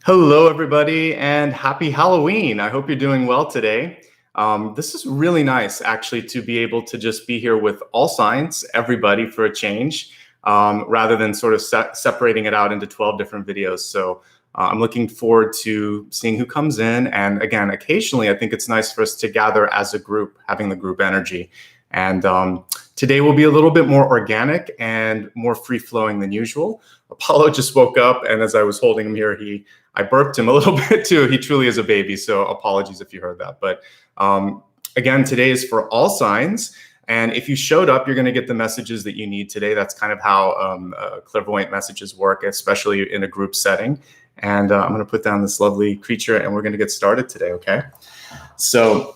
Hello, everybody, and happy Halloween. I hope you're doing well today. This is really nice, actually, to be able to just be here with all signs, everybody for a change, rather than sort of separating it out into 12 different videos. So I'm looking forward to seeing who comes in. And again, occasionally, I think it's nice for us to gather as a group, having the group energy. And today will be a little bit more organic and more free-flowing than usual. Apollo just woke up, and as I was holding him here, I burped him a little bit too. He truly is a baby, so apologies if you heard that. But again, today is for all signs. And if you showed up, you're going to get the messages that you need today. That's kind of how clairvoyant messages work, especially in a group setting. And I'm going to put down this lovely creature, and we're going to get started today, okay? So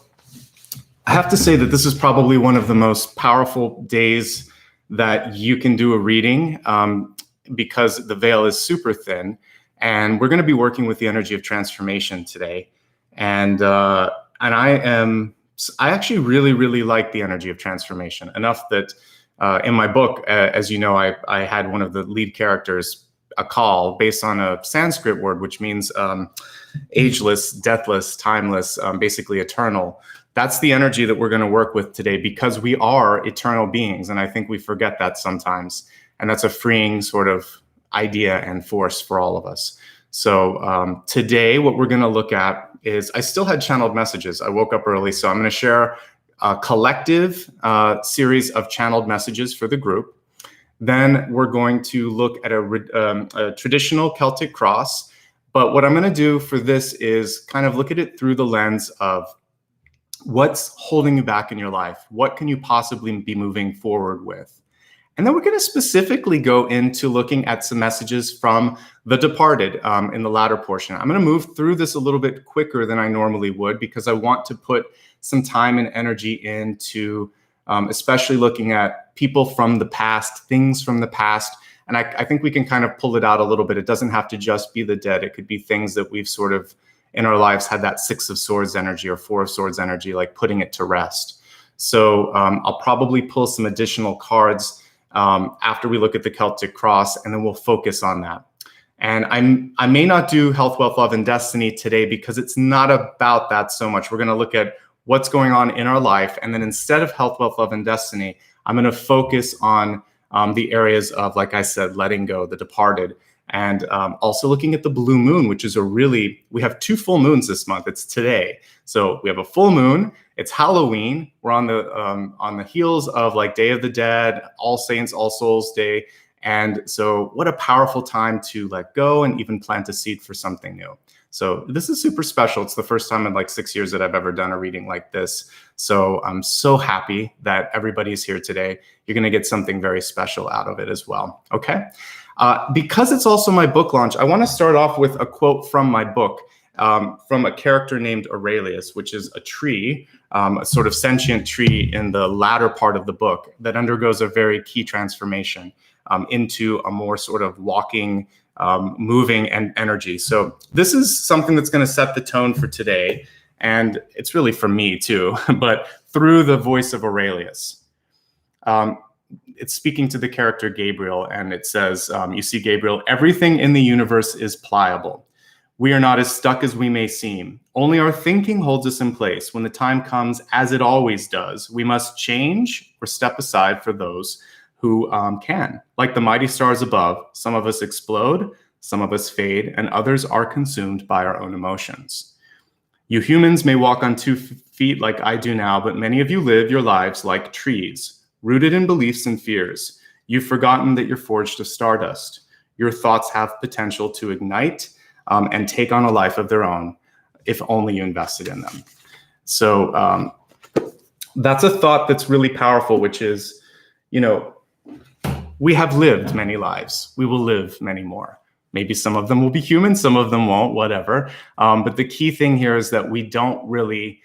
I have to say that this is probably one of the most powerful days that you can do a reading because the veil is super thin. And we're going to be working with the energy of transformation today. And I actually really, really like the energy of transformation enough that in my book, as you know, I had one of the lead characters, a call based on a Sanskrit word, which means ageless, deathless, timeless, basically eternal. That's the energy that we're going to work with today because we are eternal beings. And I think we forget that sometimes. And that's a freeing sort of idea and force for all of us. So today, what we're going to look at is, I still had channeled messages. I woke up early, so I'm going to share a collective series of channeled messages for the group. Then we're going to look at a traditional Celtic cross. But what I'm going to do for this is kind of look at it through the lens of what's holding you back in your life. What can you possibly be moving forward with? And then we're going to specifically go into looking at some messages from the departed in the latter portion. I'm going to move through this a little bit quicker than I normally would because I want to put some time and energy into especially looking at people from the past, things from the past. And I think we can kind of pull it out a little bit. It doesn't have to just be the dead. It could be things that we've sort of in our lives had that 6 of Swords energy or 4 of Swords energy, like putting it to rest. So I'll probably pull some additional cards after we look at the Celtic cross, and then we'll focus on that. And I may not do health, wealth, love, and destiny today because it's not about that so much. We're going to look at what's going on in our life. And then instead of health, wealth, love, and destiny, I'm going to focus on the areas of, like I said, letting go, the departed, and also looking at the blue moon, which is we have 2 full moons this month. It's today. So we have a full moon. It's Halloween. We're on the heels of like Day of the Dead, All Saints, All Souls Day. And so what a powerful time to let go and even plant a seed for something new. So this is super special. It's the first time in like 6 years that I've ever done a reading like this. So I'm so happy that everybody's here today. You're going to get something very special out of it as well. Okay. Because it's also my book launch, I want to start off with a quote from my book, from a character named Aurelius, which is a tree, a sort of sentient tree in the latter part of the book that undergoes a very key transformation into a more sort of walking, moving and energy. So this is something that's going to set the tone for today. And it's really for me too, but through the voice of Aurelius. It's speaking to the character Gabriel, and it says, you see, Gabriel, everything in the universe is pliable. We are not as stuck as we may seem. Only our thinking holds us in place. When the time comes, as it always does, we must change or step aside for those who can. Like the mighty stars above, some of us explode, some of us fade, and others are consumed by our own emotions. You humans may walk on 2 feet like I do now, but many of you live your lives like trees, rooted in beliefs and fears. You've forgotten that you're forged of stardust. Your thoughts have potential to ignite and take on a life of their own if only you invested in them. So that's a thought that's really powerful, which is, we have lived many lives. We will live many more. Maybe some of them will be human, some of them won't, whatever. But the key thing here is that we don't really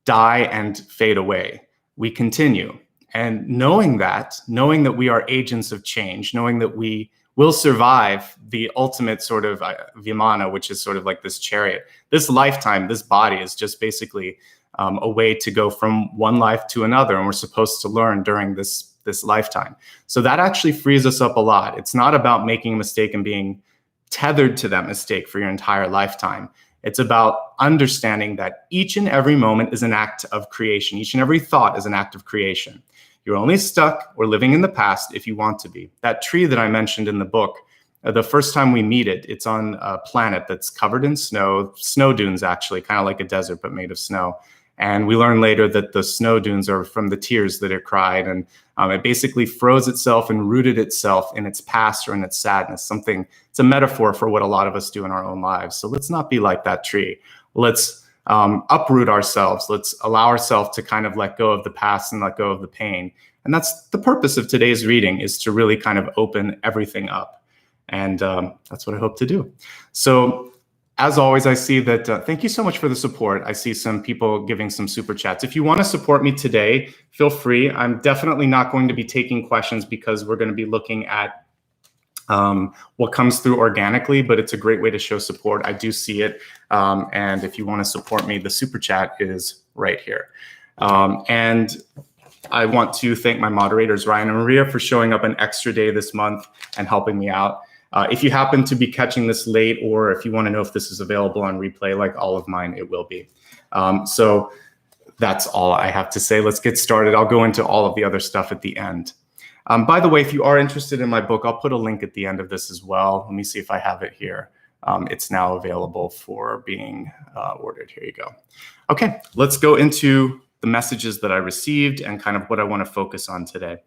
die and fade away. We continue. And knowing that we are agents of change, knowing that we will survive the ultimate sort of vimana, which is sort of like this chariot. This lifetime, this body is just basically a way to go from one life to another. And we're supposed to learn during this lifetime. So that actually frees us up a lot. It's not about making a mistake and being tethered to that mistake for your entire lifetime. It's about understanding that each and every moment is an act of creation. Each and every thought is an act of creation. You're only stuck or living in the past if you want to be. That tree that I mentioned in the book, the first time we meet it, it's on a planet that's covered in snow dunes actually, kind of like a desert, but made of snow. And we learn later that the snow dunes are from the tears that it cried. And it basically froze itself and rooted itself in its past or in its sadness. It's a metaphor for what a lot of us do in our own lives. So let's not be like that tree. Let's uproot ourselves. Let's allow ourselves to kind of let go of the past and let go of the pain. And that's the purpose of today's reading, is to really kind of open everything up. And that's what I hope to do. So as always, I see that, thank you so much for the support. I see some people giving some super chats. If you want to support me today, feel free. I'm definitely not going to be taking questions because we're going to be looking at what comes through organically, but it's a great way to show support. I do see it. And if you want to support me, the super chat is right here. And I want to thank my moderators, Ryan and Maria, for showing up an extra day this month and helping me out. If you happen to be catching this late, or if you want to know if this is available on replay, like all of mine, it will be. So that's all I have to say. Let's get started. I'll go into all of the other stuff at the end. By the way, if you are interested in my book, I'll put a link at the end of this as well. Let me see if I have it here. It's now available for being ordered. Here you go. Okay, let's go into the messages that I received and kind of what I want to focus on today.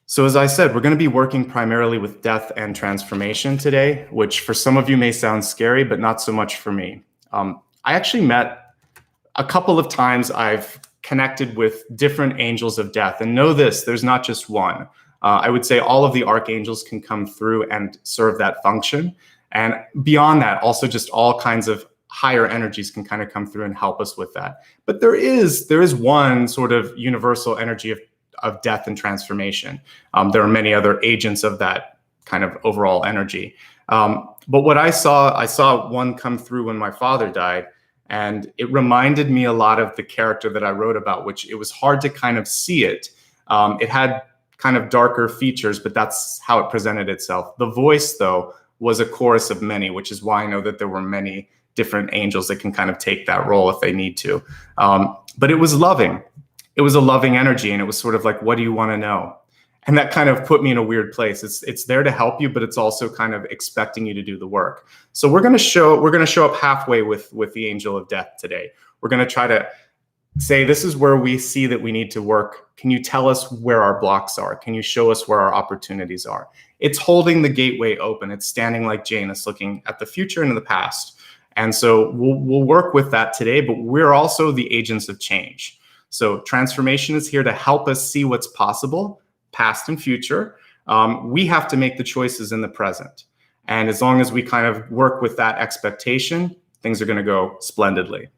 So as I said, we're going to be working primarily with death and transformation today, which for some of you may sound scary, but not so much for me. I actually met a couple of times. I've connected with different angels of death, and know this, there's not just one. I would say all of the archangels can come through and serve that function. And beyond that, also just all kinds of higher energies can kind of come through and help us with that. But there is one sort of universal energy of death and transformation. There are many other agents of that kind of overall energy. But what I saw one come through when my father died, and it reminded me a lot of the character that I wrote about, which it was hard to kind of see it. It had kind of darker features, but that's how it presented itself. The voice, though, was a chorus of many, which is why I know that there were many different angels that can kind of take that role if they need to. But it was loving. It was a loving energy, and it was sort of like, what do you want to know? And that kind of put me in a weird place. It's there to help you, but it's also kind of expecting you to do the work. So we're going to show up halfway with the angel of death today. We're going to try to say, this is where we see that we need to work. Can you tell us where our blocks are? Can you show us where our opportunities are? It's holding the gateway open. It's standing like Janus, looking at the future and the past. And so we'll work with that today, but we're also the agents of change. So transformation is here to help us see what's possible, past and future. We have to make the choices in the present. And as long as we kind of work with that expectation, things are going to go splendidly.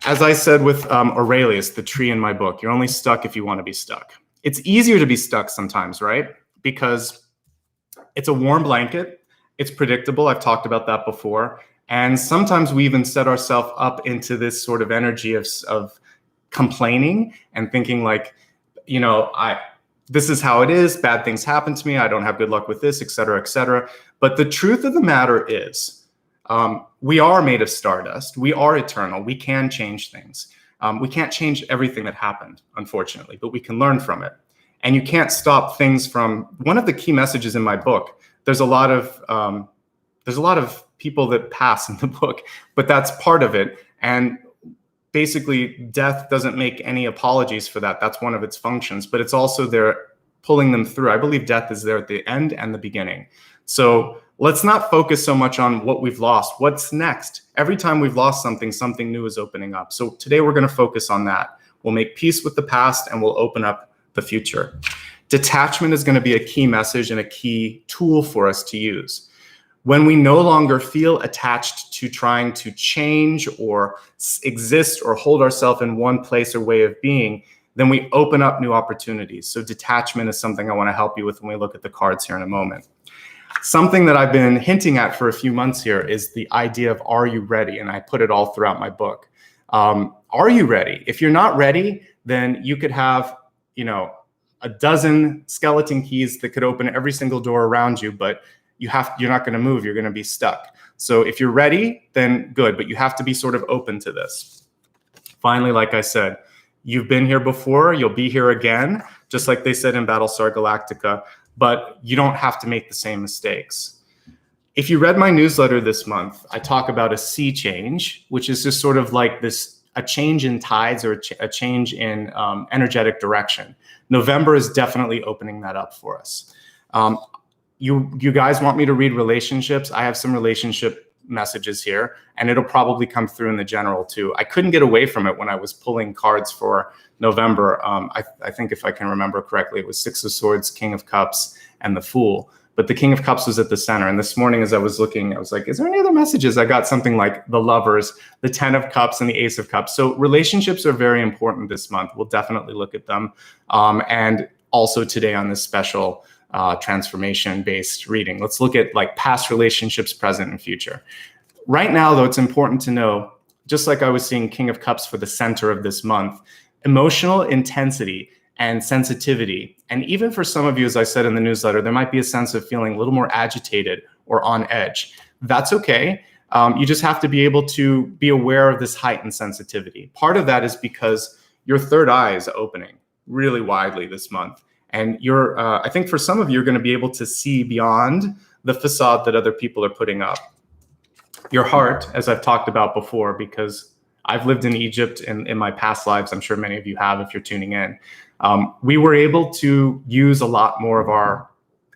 As I said with Aurelius, the tree in my book, you're only stuck if you want to be stuck. It's easier to be stuck sometimes, right? Because it's a warm blanket. It's predictable. I've talked about that before. And sometimes we even set ourselves up into this sort of energy of complaining and thinking like, this is how it is. Bad things happen to me. I don't have good luck with this, et cetera, et cetera. But the truth of the matter is, we are made of stardust. We are eternal. We can change things. We can't change everything that happened, unfortunately, but we can learn from it. And you can't stop things from, one of the key messages in my book, there's a lot of people that pass in the book, but that's part of it. And basically, death doesn't make any apologies for that. That's one of its functions, but it's also there pulling them through. I believe death is there at the end and the beginning. So let's not focus so much on what we've lost. What's next? Every time we've lost something, something new is opening up. So today we're going to focus on that. We'll make peace with the past and we'll open up the future. Detachment is going to be a key message and a key tool for us to use. When we no longer feel attached to trying to change or exist or hold ourselves in one place or way of being, then we open up new opportunities. So detachment is something I want to help you with when we look at the cards here in a moment. Something that I've been hinting at for a few months here is the idea of, are you ready? And I put it all throughout my book. Are you ready? If you're not ready, then you could have, a dozen skeleton keys that could open every single door around you, but you're not going to move. You're going to be stuck. So if you're ready, then good, but you have to be sort of open to this. Finally, like I said, you've been here before, you'll be here again, just like they said in Battlestar Galactica, but you don't have to make the same mistakes. If you read my newsletter this month, I talk about a sea change, which is just sort of like a change in tides, or a change in energetic direction. November is definitely opening that up for us. You guys want me to read relationships? I have some relationship messages here, and it'll probably come through in the general too. I couldn't get away from it when I was pulling cards for November. I think if I can remember correctly, it was Six of Swords, King of Cups, and the Fool. But the King of Cups was at the center. And this morning, as I was looking, I was like, is there any other messages? I got something like the Lovers, the 10 of Cups, and the Ace of Cups. So relationships are very important this month. We'll definitely look at them. And also today on this special transformation-based reading, let's look at like past relationships, present and future. Right now, though, it's important to know, just like I was seeing King of Cups for the center of this month, emotional intensity and sensitivity. And even for some of you, as I said in the newsletter, there might be a sense of feeling a little more agitated or on edge. That's okay. You just have to be able to be aware of this heightened sensitivity. Part of that is because your third eye is opening really widely this month. And I think for some of you, you're going to be able to see beyond the facade that other people are putting up. Your heart, as I've talked about before, because I've lived in Egypt in my past lives, I'm sure many of you have if you're tuning in. We were able to use a lot more of our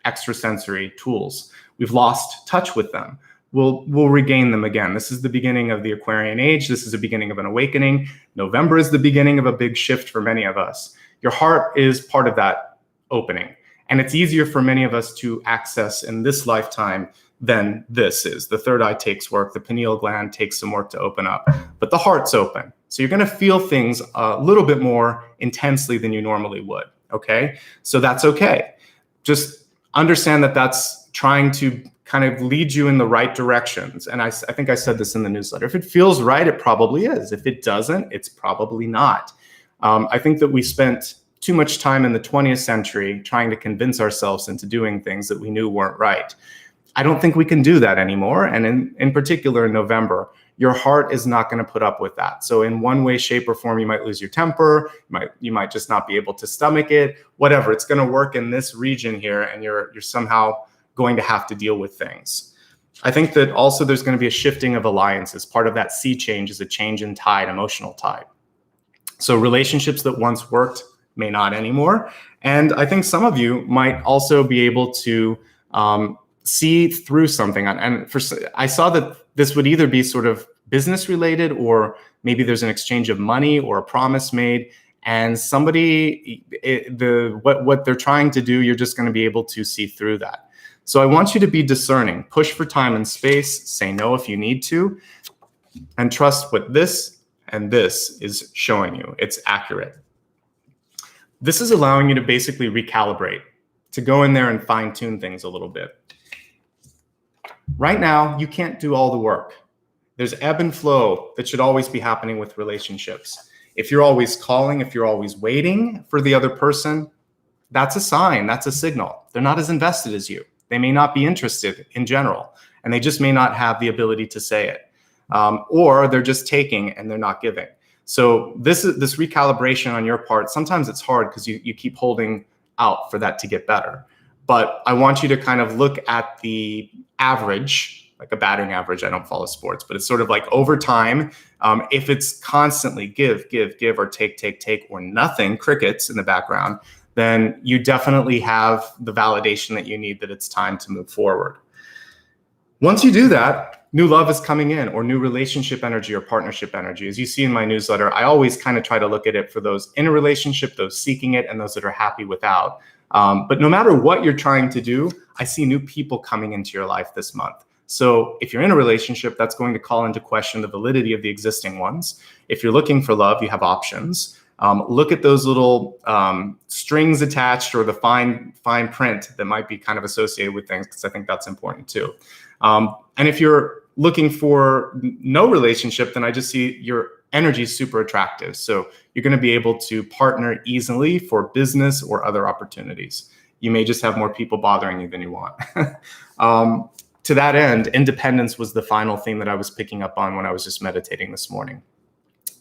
extrasensory tools. We've lost touch with them. We'll regain them again. This is the beginning of the Aquarian age. This is the beginning of an awakening. November is the beginning of a big shift for many of us. Your heart is part of that opening. And it's easier for many of us to access in this lifetime than this is. The third eye takes work. The pineal gland takes some work to open up. But the heart's open. So you're going to feel things a little bit more intensely than you normally would. Okay? So that's okay. Just understand that that's trying to kind of lead you in the right directions. And I think I said this in the newsletter. If it feels right, it probably is. If it doesn't, it's probably not. I think that we spent too much time in the 20th century trying to convince ourselves into doing things that we knew weren't right. I don't think we can do that anymore. And in particular in November, your heart is not going to put up with that. So in one way, shape, or form, you might lose your temper. You might just not be able to stomach it, whatever. It's going to work in this region here, and you're somehow going to have to deal with things. I think that also there's going to be a shifting of alliances. Part of that sea change is a change in tide, emotional tide. So relationships that once worked may not anymore. And I think some of you might also be able to see through something. And I saw that this would either be sort of business related, or maybe there's an exchange of money or a promise made, and somebody, what they're trying to do, you're just going to be able to see through that. So I want you to be discerning, push for time and space, say no if you need to, and trust what this and this is showing you. It's accurate. This is allowing you to basically recalibrate, to go in there and fine tune things a little bit. Right now, you can't do all the work. There's ebb and flow that should always be happening with relationships. If you're always calling, if you're always waiting for the other person, that's a sign, that's a signal. They're not as invested as you. They may not be interested in general, and they just may not have the ability to say it. Or they're just taking and they're not giving. So this recalibration on your part, sometimes it's hard because you keep holding out for that to get better. But I want you to kind of look at the average, like a batting average. I don't follow sports, but it's sort of like over time. If it's constantly give, or take, or nothing, crickets in the background, then you definitely have the validation that you need that it's time to move forward. Once you do that, new love is coming in, or new relationship energy or partnership energy. As you see in my newsletter, I always kind of try to look at it for those in a relationship, those seeking it, and those that are happy without. But no matter what you're trying to do, I see new people coming into your life this month. So if you're in a relationship, that's going to call into question the validity of the existing ones. If you're looking for love, you have options. Look at those little strings attached, or the fine print that might be kind of associated with things, because I think that's important too. And if you're looking for no relationship, then I just see your energy is super attractive. So you're going to be able to partner easily for business or other opportunities. You may just have more people bothering you than you want. To that end, independence was the final theme that I was picking up on when I was just meditating this morning.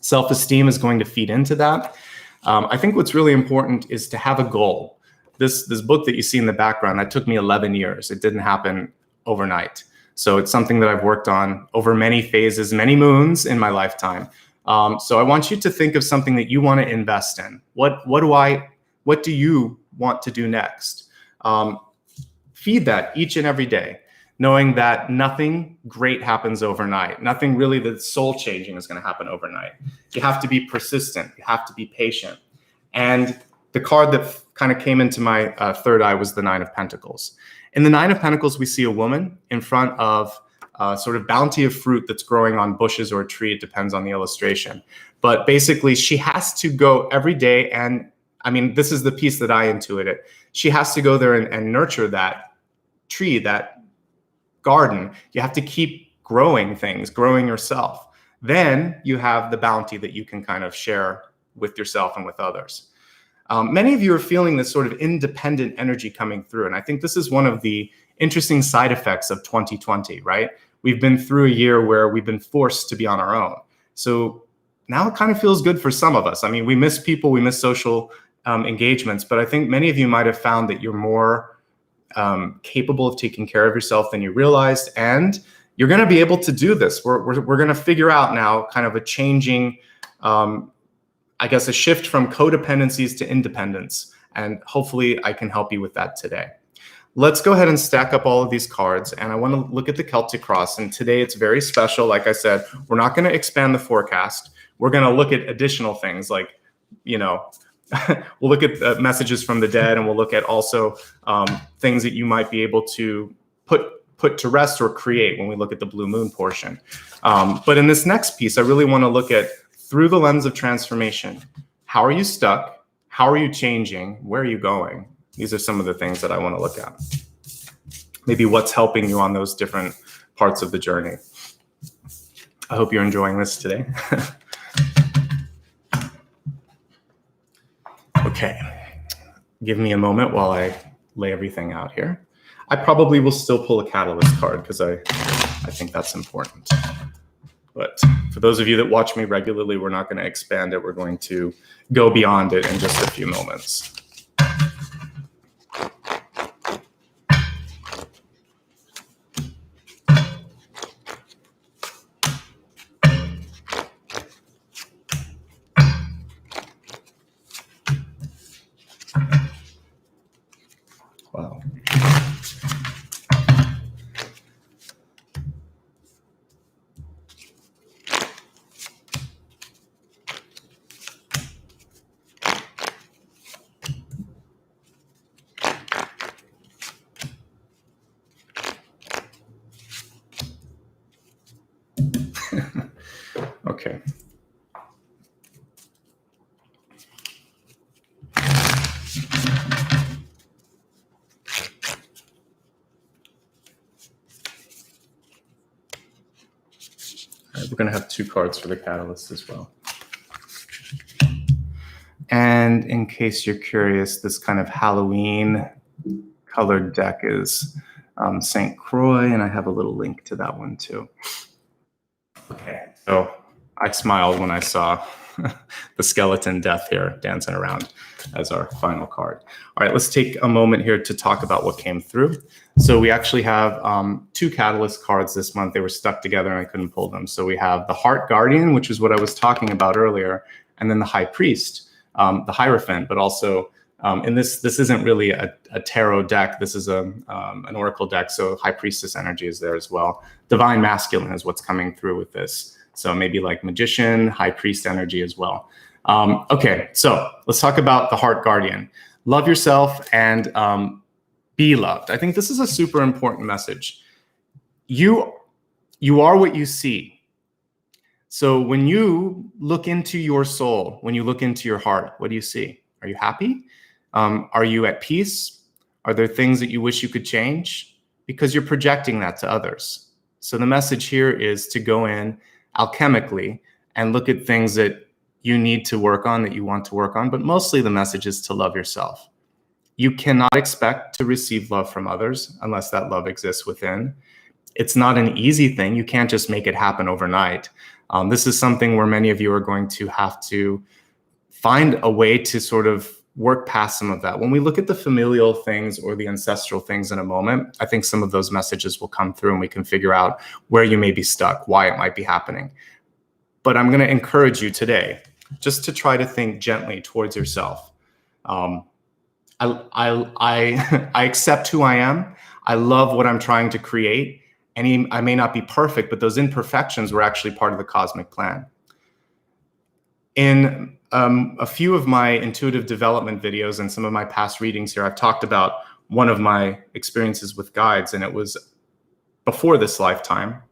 Self-esteem is going to feed into that. I think what's really important is to have a goal. This book that you see in the background, that took me 11 years. It didn't happen overnight. So it's something that I've worked on over many phases, many moons in my lifetime. So I want you to think of something that you want to invest in. What do you want to do next? Feed that each and every day, knowing that nothing great happens overnight. Nothing really that's soul changing is going to happen overnight. You have to be persistent. You have to be patient. And the card that kind of came into my third eye was the Nine of Pentacles. In the Nine of Pentacles, we see a woman in front of sort of bounty of fruit that's growing on bushes or a tree. It depends on the illustration. But basically, she has to go every day. And I mean, this is the piece that I intuited. She has to go there and nurture that tree, that garden. You have to keep growing things, growing yourself. Then you have the bounty that you can kind of share with yourself and with others. Many of you are feeling this sort of independent energy coming through. And I think this is one of the interesting side effects of 2020, right? We've been through a year where we've been forced to be on our own. So now it kind of feels good for some of us. I mean, we miss people, we miss social engagements, but I think many of you might have found that you're more capable of taking care of yourself than you realized. And you're going to be able to do this. We're going to figure out now kind of a changing, I guess, a shift from codependencies to independence. And hopefully I can help you with that today. Let's go ahead and stack up all of these cards. And I want to look at the Celtic cross. And today it's very special. Like I said, we're not going to expand the forecast. We're going to look at additional things like, we'll look at messages from the dead, and we'll look at also things that you might be able to put to rest or create when we look at the blue moon portion. But in this next piece, I really want to look at through the lens of transformation. How are you stuck? How are you changing? Where are you going? These are some of the things that I want to look at. Maybe what's helping you on those different parts of the journey. I hope you're enjoying this today. Okay, give me a moment while I lay everything out here. I probably will still pull a catalyst card because I think that's important. But for those of you that watch me regularly, we're not going to expand it. We're going to go beyond it in just a few moments. Wow. Okay. We're going to have two cards for the catalyst as well. And in case you're curious, this kind of Halloween colored deck is St. Croix, and I have a little link to that one too. Okay, so I smiled when I saw the skeleton death here dancing around as our final card. All right, let's take a moment here to talk about what came through. So we actually have two catalyst cards this month. They were stuck together and I couldn't pull them. So we have the Heart Guardian, which is what I was talking about earlier, and then the High Priest, the Hierophant, but also, and this isn't really a tarot deck. This is an oracle deck, so High Priestess energy is there as well. Divine Masculine is what's coming through with this. So maybe like Magician, High Priest energy as well. Okay, so let's talk about the Heart Guardian. Love yourself and be loved. I think this is a super important message. You are what you see. So when you look into your soul, when you look into your heart, what do you see? Are you happy? Are you at peace? Are there things that you wish you could change? Because you're projecting that to others. So the message here is to go in alchemically and look at things that you need to work on, that you want to work on, but mostly the message is to love yourself. You cannot expect to receive love from others unless that love exists within. It's not an easy thing. You can't just make it happen overnight. This is something where many of you are going to have to find a way to sort of work past some of that. When we look at the familial things or the ancestral things in a moment, I think some of those messages will come through and we can figure out where you may be stuck, why it might be happening. But I'm going to encourage you today just to try to think gently towards yourself. I accept who I am. I love what I'm trying to create. And I may not be perfect, but those imperfections were actually part of the cosmic plan. In a few of my intuitive development videos and some of my past readings here, I've talked about one of my experiences with guides, and it was before this lifetime.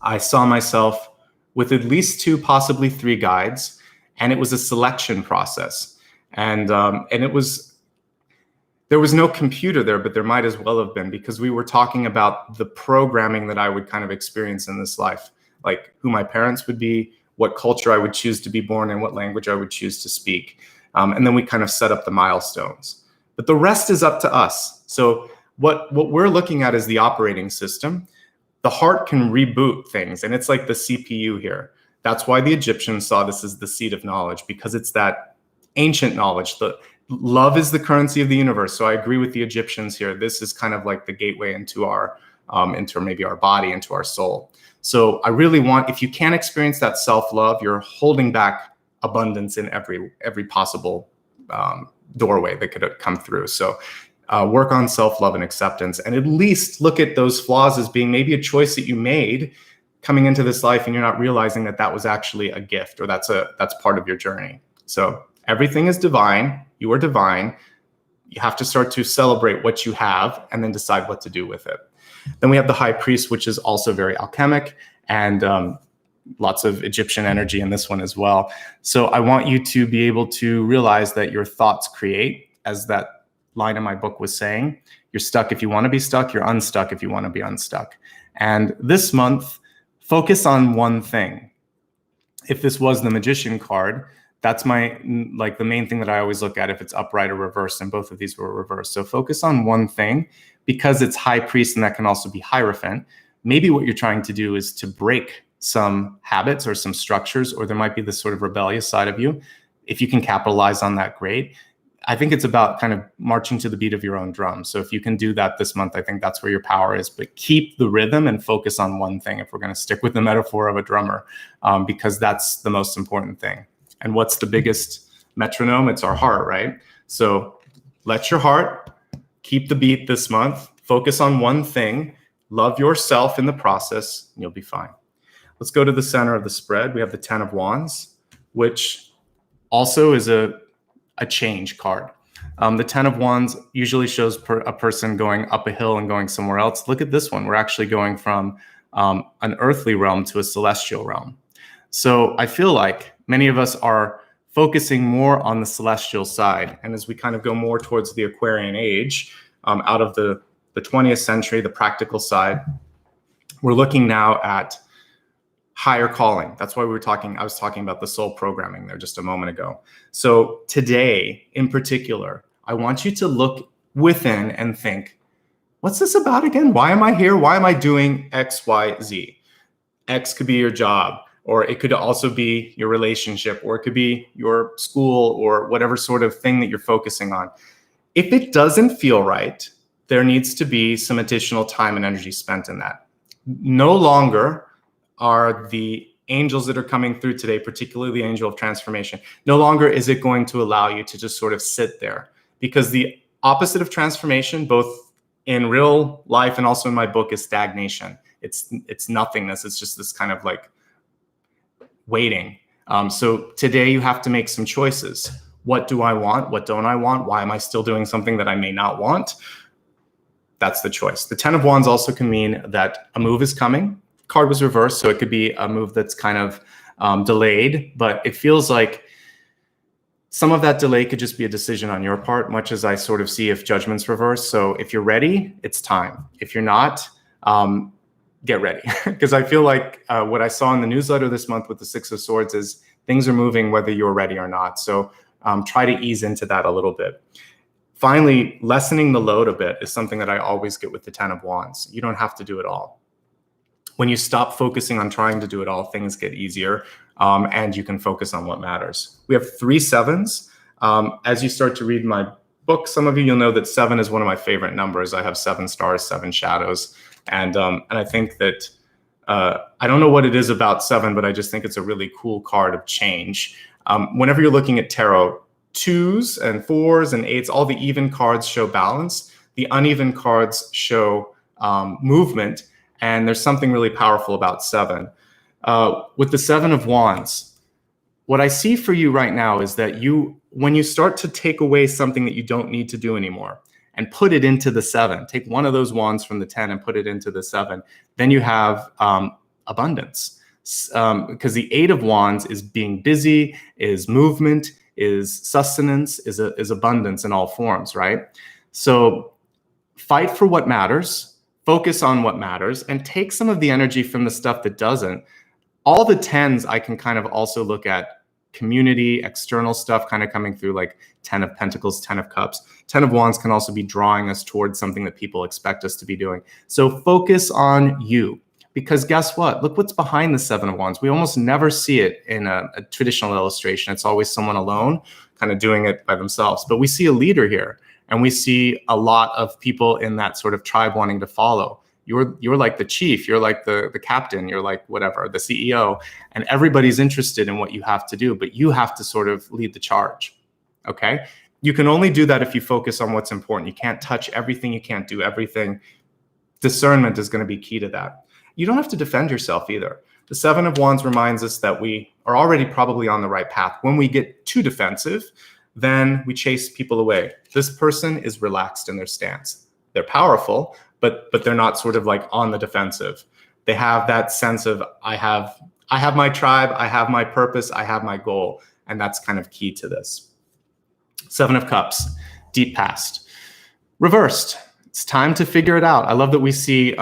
I saw myself with at least 2, possibly 3 guides, and it was a selection process. And it was, there was no computer there, but there might as well have been, because we were talking about the programming that I would kind of experience in this life, like who my parents would be, what culture I would choose to be born in, what language I would choose to speak. And then we kind of set up the milestones. But the rest is up to us. So what we're looking at is the operating system. The heart can reboot things, and it's like the CPU here. That's why the Egyptians saw this as the seat of knowledge, because it's that ancient knowledge. The love is the currency of the universe. So I agree with the Egyptians here. This is kind of like the gateway into our, into maybe our body, into our soul. So I really want, if you can't experience that self-love, you're holding back abundance in every possible doorway that could come through. So work on self-love and acceptance, and at least look at those flaws as being maybe a choice that you made coming into this life, and you're not realizing that that was actually a gift, or that's part of your journey. So everything is divine. You are divine. You have to start to celebrate what you have and then decide what to do with it. Then we have the high priest, which is also very alchemic, and lots of Egyptian energy in this one as well. So I want you to be able to realize that your thoughts create, as that line in my book was saying. You're stuck if you want to be stuck. You're unstuck if you want to be unstuck. And this month, focus on one thing. If this was the magician card, that's my, like, the main thing that I always look at if it's upright or reversed, and both of these were reversed. So focus on one thing, because it's high priest and that can also be hierophant. Maybe what you're trying to do is to break some habits or some structures, or there might be this sort of rebellious side of you. If you can capitalize on that, great. I think it's about kind of marching to the beat of your own drum. So if you can do that this month, I think that's where your power is. But keep the rhythm and focus on one thing, if we're going to stick with the metaphor of a drummer, because that's the most important thing. And what's the biggest metronome? It's our heart, right? So let your heart keep the beat this month. Focus on one thing. Love yourself in the process, and you'll be fine. Let's go to the center of the spread. We have the 10 of Wands, which also is a change card. The 10 of Wands usually shows a person going up a hill and going somewhere else. Look at this one. We're actually going from an earthly realm to a celestial realm. So I feel like many of us are focusing more on the celestial side. And as we kind of go more towards the Aquarian age, out of the 20th century, the practical side, we're looking now at higher calling. That's why I was talking about the soul programming there just a moment ago. So today in particular, I want you to look within and think, what's this about again? Why am I here? Why am I doing X, Y, Z? X could be your job, or it could also be your relationship, or it could be your school, or whatever sort of thing that you're focusing on. If it doesn't feel right, there needs to be some additional time and energy spent in that. No longer are the angels that are coming through today, particularly the angel of transformation, no longer is it going to allow you to just sort of sit there, because the opposite of transformation, both in real life and also in my book, is stagnation. It's nothingness. It's just this kind of like waiting. So today you have to make some choices. What do I want? What don't I want? Why am I still doing something that I may not want? That's the choice. The 10 of Wands also can mean that a move is coming. Card was reversed, so it could be a move that's kind of delayed, but it feels like some of that delay could just be a decision on your part, much as I sort of see if judgment's reversed. So if you're ready, it's time. If you're not, get ready. Because I feel like what I saw in the newsletter this month with the 6 of Swords is things are moving whether you're ready or not. So try to ease into that a little bit. Finally, lessening the load a bit is something that I always get with the 10 of Wands. You don't have to do it all. When you stop focusing on trying to do it all, things get easier, and you can focus on what matters. We have 3 sevens. As you start to read my book, some of you, you'll know that 7 is one of my favorite numbers. I have 7 stars, 7 shadows. And I think that, I don't know what it is about 7, but I just think it's a really cool card of change. Whenever you're looking at tarot, 2s and 4s and 8s, all the even cards show balance. The uneven cards show movement. And there's something really powerful about 7. With the 7 of Wands, what I see for you right now is that when you start to take away something that you don't need to do anymore and put it into the 7, take one of those wands from the 10 and put it into the 7, then you have abundance. Because the 8 of Wands is being busy, is movement, is sustenance, is abundance in all forms, right? So fight for what matters, focus on what matters, and take some of the energy from the stuff that doesn't. All the 10s I can kind of also look at community, external stuff kind of coming through, like 10 of Pentacles, 10 of Cups. 10 of Wands can also be drawing us towards something that people expect us to be doing. So focus on you, because guess what? Look what's behind the 7 of Wands. We almost never see it in a traditional illustration. It's always someone alone kind of doing it by themselves. But we see a leader here, and we see a lot of people in that sort of tribe wanting to follow. You're like the chief, you're like the captain, you're like whatever, the CEO, and everybody's interested in what you have to do, but you have to sort of lead the charge, okay? You can only do that if you focus on what's important. You can't touch everything, you can't do everything. Discernment is gonna be key to that. You don't have to defend yourself either. The 7 of Wands reminds us that we are already probably on the right path. When we get too defensive, then we chase people away. This person is relaxed in their stance. They're powerful, but they're not sort of like on the defensive. They have that sense of, I have my tribe, I have my purpose, I have my goal. And that's kind of key to this. 7 of Cups, deep past. Reversed, it's time to figure it out. I love that we see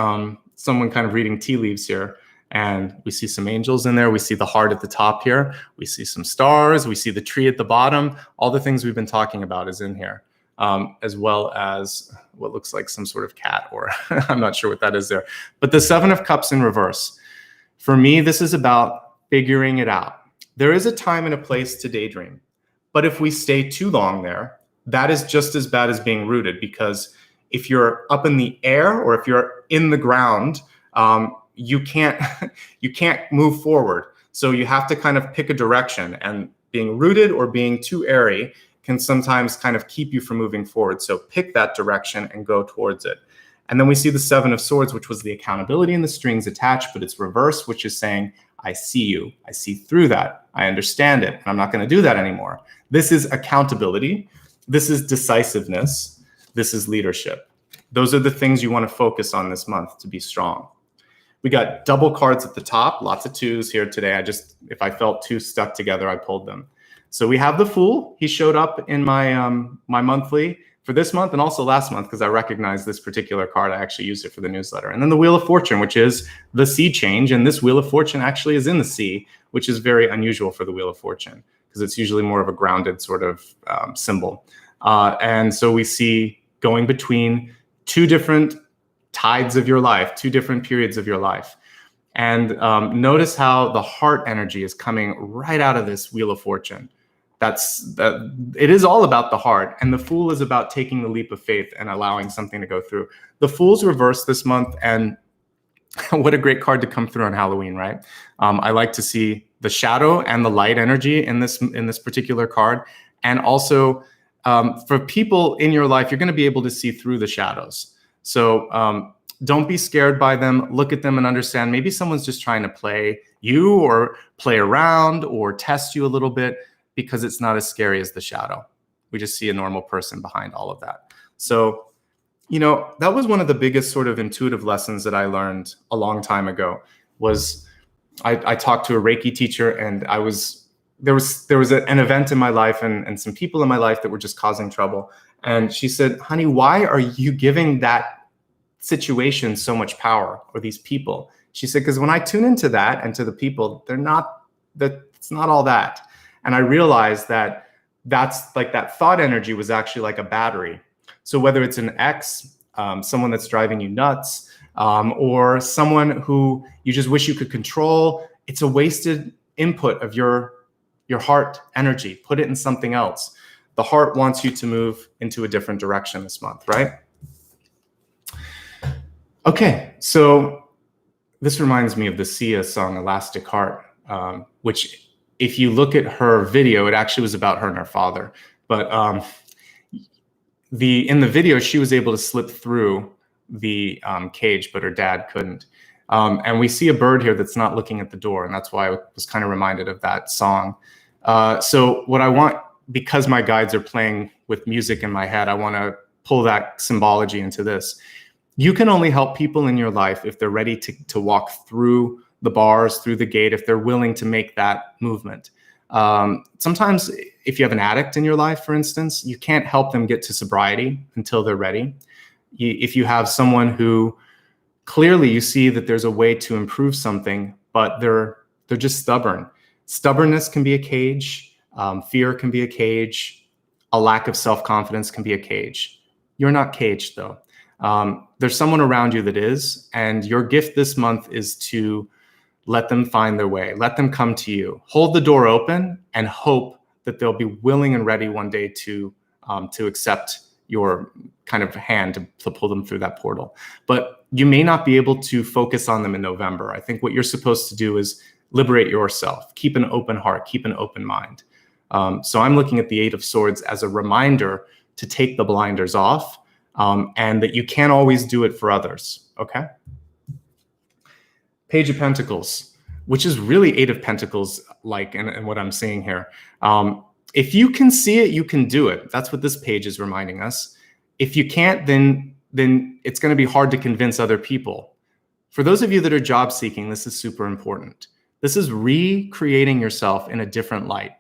someone kind of reading tea leaves here, and we see some angels in there. We see the heart at the top here. We see some stars. We see the tree at the bottom. All the things we've been talking about is in here. As well as what looks like some sort of cat, or I'm not sure what that is there. But the 7 of Cups in reverse. For me, this is about figuring it out. There is a time and a place to daydream. But if we stay too long there, that is just as bad as being rooted, because if you're up in the air or if you're in the ground, you can't move forward. So you have to kind of pick a direction, and being rooted or being too airy can sometimes kind of keep you from moving forward. So pick that direction and go towards it. And then we see the 7 of Swords, which was the accountability and the strings attached, but it's reverse, which is saying, I see you, I see through that, I understand it, and I'm not gonna do that anymore. This is accountability, this is decisiveness, this is leadership. Those are the things you wanna focus on this month to be strong. We got double cards at the top, lots of 2s here today. If I felt 2 stuck together, I pulled them. So we have the Fool. He showed up in my my monthly for this month and also last month, because I recognized this particular card. I actually used it for the newsletter. And then the Wheel of Fortune, which is the sea change. And this Wheel of Fortune actually is in the sea, which is very unusual for the Wheel of Fortune, because it's usually more of a grounded sort of symbol. And so we see going between 2 different tides of your life, 2 different periods of your life. And notice how the heart energy is coming right out of this Wheel of Fortune. It is all about the heart, and the Fool is about taking the leap of faith and allowing something to go through. The Fool's reversed this month, and what a great card to come through on Halloween, right? I like to see the shadow and the light energy in this particular card, and also for people in your life, you're going to be able to see through the shadows. So don't be scared by them. Look at them and understand maybe someone's just trying to play you or play around or test you a little bit, because it's not as scary as the shadow. We just see a normal person behind all of that. So, that was one of the biggest sort of intuitive lessons that I learned a long time ago. Was I talked to a Reiki teacher, and there was an event in my life and some people in my life that were just causing trouble. And she said, honey, why are you giving that situation so much power, or these people? She said, because when I tune into that and to the people, it's not all that. And I realized that's like that thought energy was actually like a battery. So whether it's an ex, someone that's driving you nuts, or someone who you just wish you could control, it's a wasted input of your heart energy. Put it in something else. The heart wants you to move into a different direction this month, right? Okay, so this reminds me of the Sia song, Elastic Heart, which if you look at her video, it actually was about her and her father. But in the video, she was able to slip through the cage, but her dad couldn't. And we see a bird here that's not looking at the door, and that's why I was kind of reminded of that song. So what I want, because my guides are playing with music in my head, I want to pull that symbology into this. You can only help people in your life if they're ready to walk through the bars, through the gate, if they're willing to make that movement. Sometimes if you have an addict in your life, for instance, you can't help them get to sobriety until they're ready. If you have someone who clearly you see that there's a way to improve something, but they're just stubborn. Stubbornness can be a cage. Fear can be a cage. A lack of self-confidence can be a cage. You're not caged, though. There's someone around you that is, and your gift this month is to let them find their way. Let them come to you. Hold the door open and hope that they'll be willing and ready one day to accept your kind of hand to pull them through that portal. But you may not be able to focus on them in November. I think what you're supposed to do is liberate yourself. Keep an open heart. Keep an open mind. So I'm looking at the Eight of Swords as a reminder to take the blinders off, and that you can't always do it for others, okay? Page of Pentacles, which is really Eight of Pentacles like, and what I'm seeing here. If you can see it, you can do it. That's what this page is reminding us. If you can't, then it's going to be hard to convince other people. For those of you that are job seeking, this is super important. This is recreating yourself in a different light.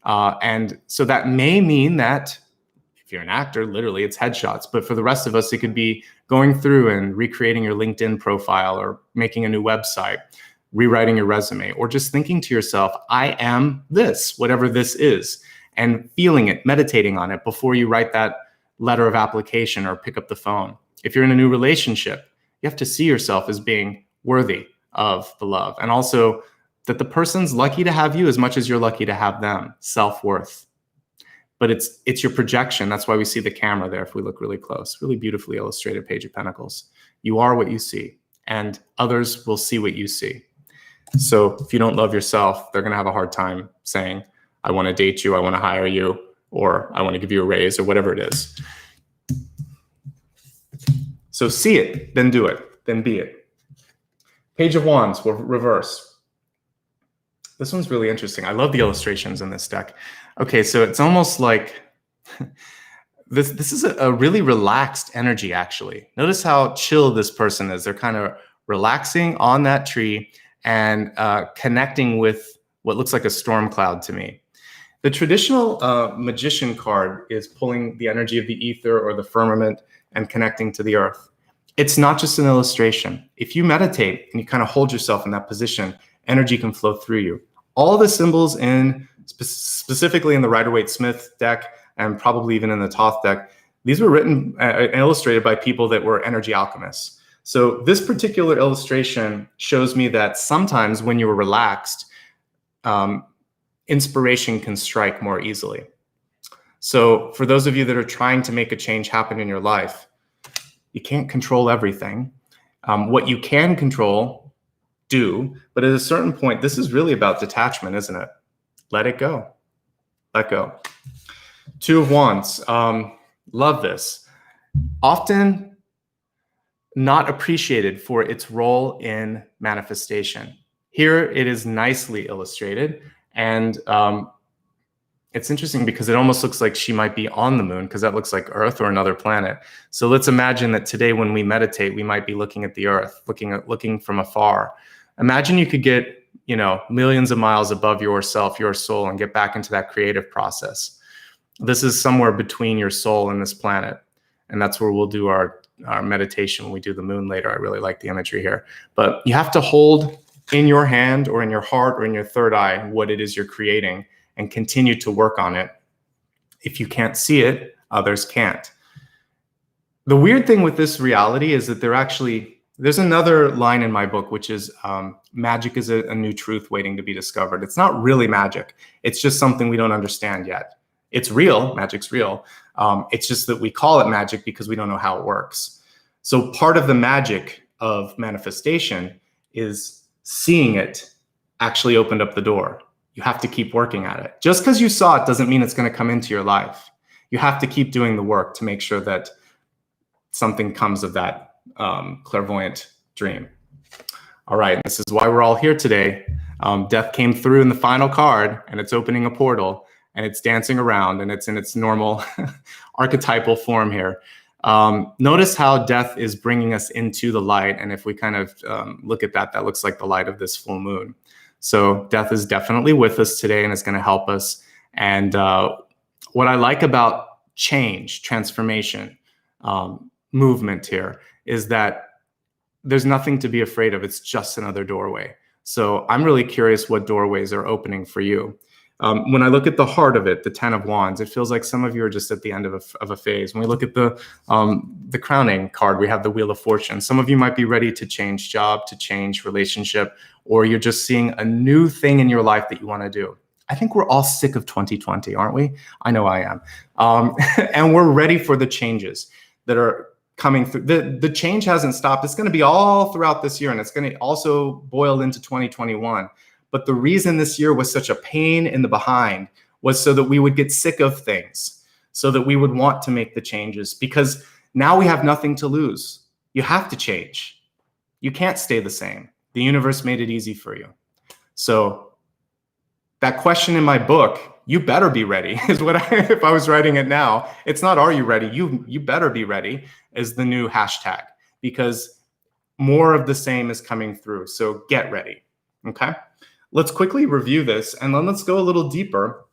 And so that may mean that if you're an actor, literally it's headshots. But for the rest of us, it could be going through and recreating your LinkedIn profile, or making a new website, rewriting your resume, or just thinking to yourself, I am this, whatever this is, and feeling it, meditating on it before you write that letter of application or pick up the phone. If you're in a new relationship, you have to see yourself as being worthy of the love, and also that the person's lucky to have you as much as you're lucky to have them. Self-worth. But it's your projection. That's why we see the camera there if we look really close. Really beautifully illustrated Page of Pentacles. You are what you see, and others will see what you see. So if you don't love yourself, they're going to have a hard time saying, I want to date you, I want to hire you, or I want to give you a raise, or whatever it is. So see it, then do it, then be it. Page of Wands, reverse. This one's really interesting. I love the illustrations in this deck. Okay, so it's almost like this is a really relaxed energy, actually. Notice how chill this person is. They're kind of relaxing on that tree and connecting with what looks like a storm cloud to me. The traditional magician card is pulling the energy of the ether or the firmament and connecting to the earth. It's not just an illustration. If you meditate and you kind of hold yourself in that position, energy can flow through you. All the symbols specifically in the Rider-Waite-Smith deck, and probably even in the Thoth deck, these were written and illustrated by people that were energy alchemists. So this particular illustration shows me that sometimes when you're relaxed, inspiration can strike more easily. So for those of you that are trying to make a change happen in your life, you can't control everything. What you can control, do. But at a certain point, this is really about detachment, isn't it? Let it go. Let go. Two of Wands. Love this. Often not appreciated for its role in manifestation. Here it is nicely illustrated. And it's interesting because it almost looks like she might be on the moon, because that looks like Earth or another planet. So let's imagine that today when we meditate, we might be looking at the Earth, looking from afar. Imagine you could get, millions of miles above yourself, your soul, and get back into that creative process. This is somewhere between your soul and this planet. And that's where we'll do our meditation when we do the moon later. I really like the imagery here. But you have to hold in your hand or in your heart or in your third eye what it is you're creating, and continue to work on it. If you can't see it, others can't. The weird thing with this reality is that there's another line in my book, which is magic is a new truth waiting to be discovered. It's not really magic. It's just something we don't understand yet. It's real. Magic's real. It's just that we call it magic because we don't know how it works. So part of the magic of manifestation is seeing it actually opened up the door. You have to keep working at it. Just because you saw it doesn't mean it's going to come into your life. You have to keep doing the work to make sure that something comes of that clairvoyant dream. All right, this is why we're all here today. Death came through in the final card, and it's opening a portal, and it's dancing around, and it's in its normal archetypal form here. Notice how death is bringing us into the light, and if we kind of look at that, that looks like the light of this full moon. So death is definitely with us today, and it's going to help us. And what I like about change, transformation, movement here is that there's nothing to be afraid of. It's just another doorway. So I'm really curious what doorways are opening for you. When I look at the heart of it, the 10 of Wands, it feels like some of you are just at the end of a phase. When we look at the crowning card, we have the Wheel of Fortune. Some of you might be ready to change job, to change relationship, or you're just seeing a new thing in your life that you want to do. I think we're all sick of 2020, aren't we? I know I am. And we're ready for the changes that are coming through. The change hasn't stopped. It's going to be all throughout this year, and it's going to also boil into 2021. But the reason this year was such a pain in the behind was so that we would get sick of things, so that we would want to make the changes, because now we have nothing to lose. You have to change. You can't stay the same. The universe made it easy for you. So that question in my book, you better be ready, is what if I was writing it now, it's not, are you ready? You better be ready is the new hashtag, because more of the same is coming through. So get ready. Okay. Let's quickly review this, and then let's go a little deeper,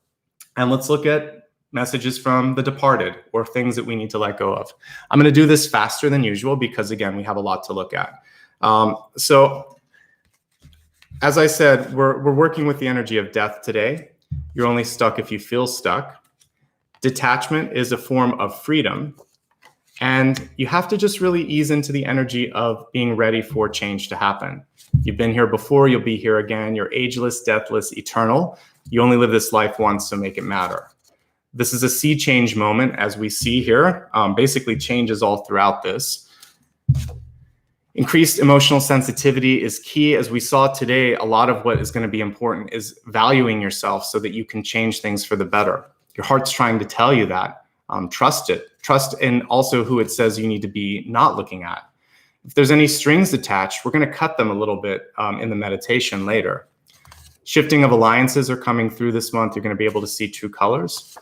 and let's look at messages from the departed or things that we need to let go of. I'm going to do this faster than usual because, again, we have a lot to look at. So as I said, we're working with the energy of death today. You're only stuck if you feel stuck. Detachment is a form of freedom. And you have to just really ease into the energy of being ready for change to happen. You've been here before, you'll be here again. You're ageless, deathless, eternal. You only live this life once, so make it matter. This is a sea change moment, as we see here. Basically, changes all throughout this. Increased emotional sensitivity is key. As we saw today, a lot of what is going to be important is valuing yourself so that you can change things for the better. Your heart's trying to tell you that. Trust it. Trust in also who it says you need to be not looking at. If there's any strings attached, we're going to cut them a little bit in the meditation later. Shifting of alliances are coming through this month. You're going to be able to see true colors.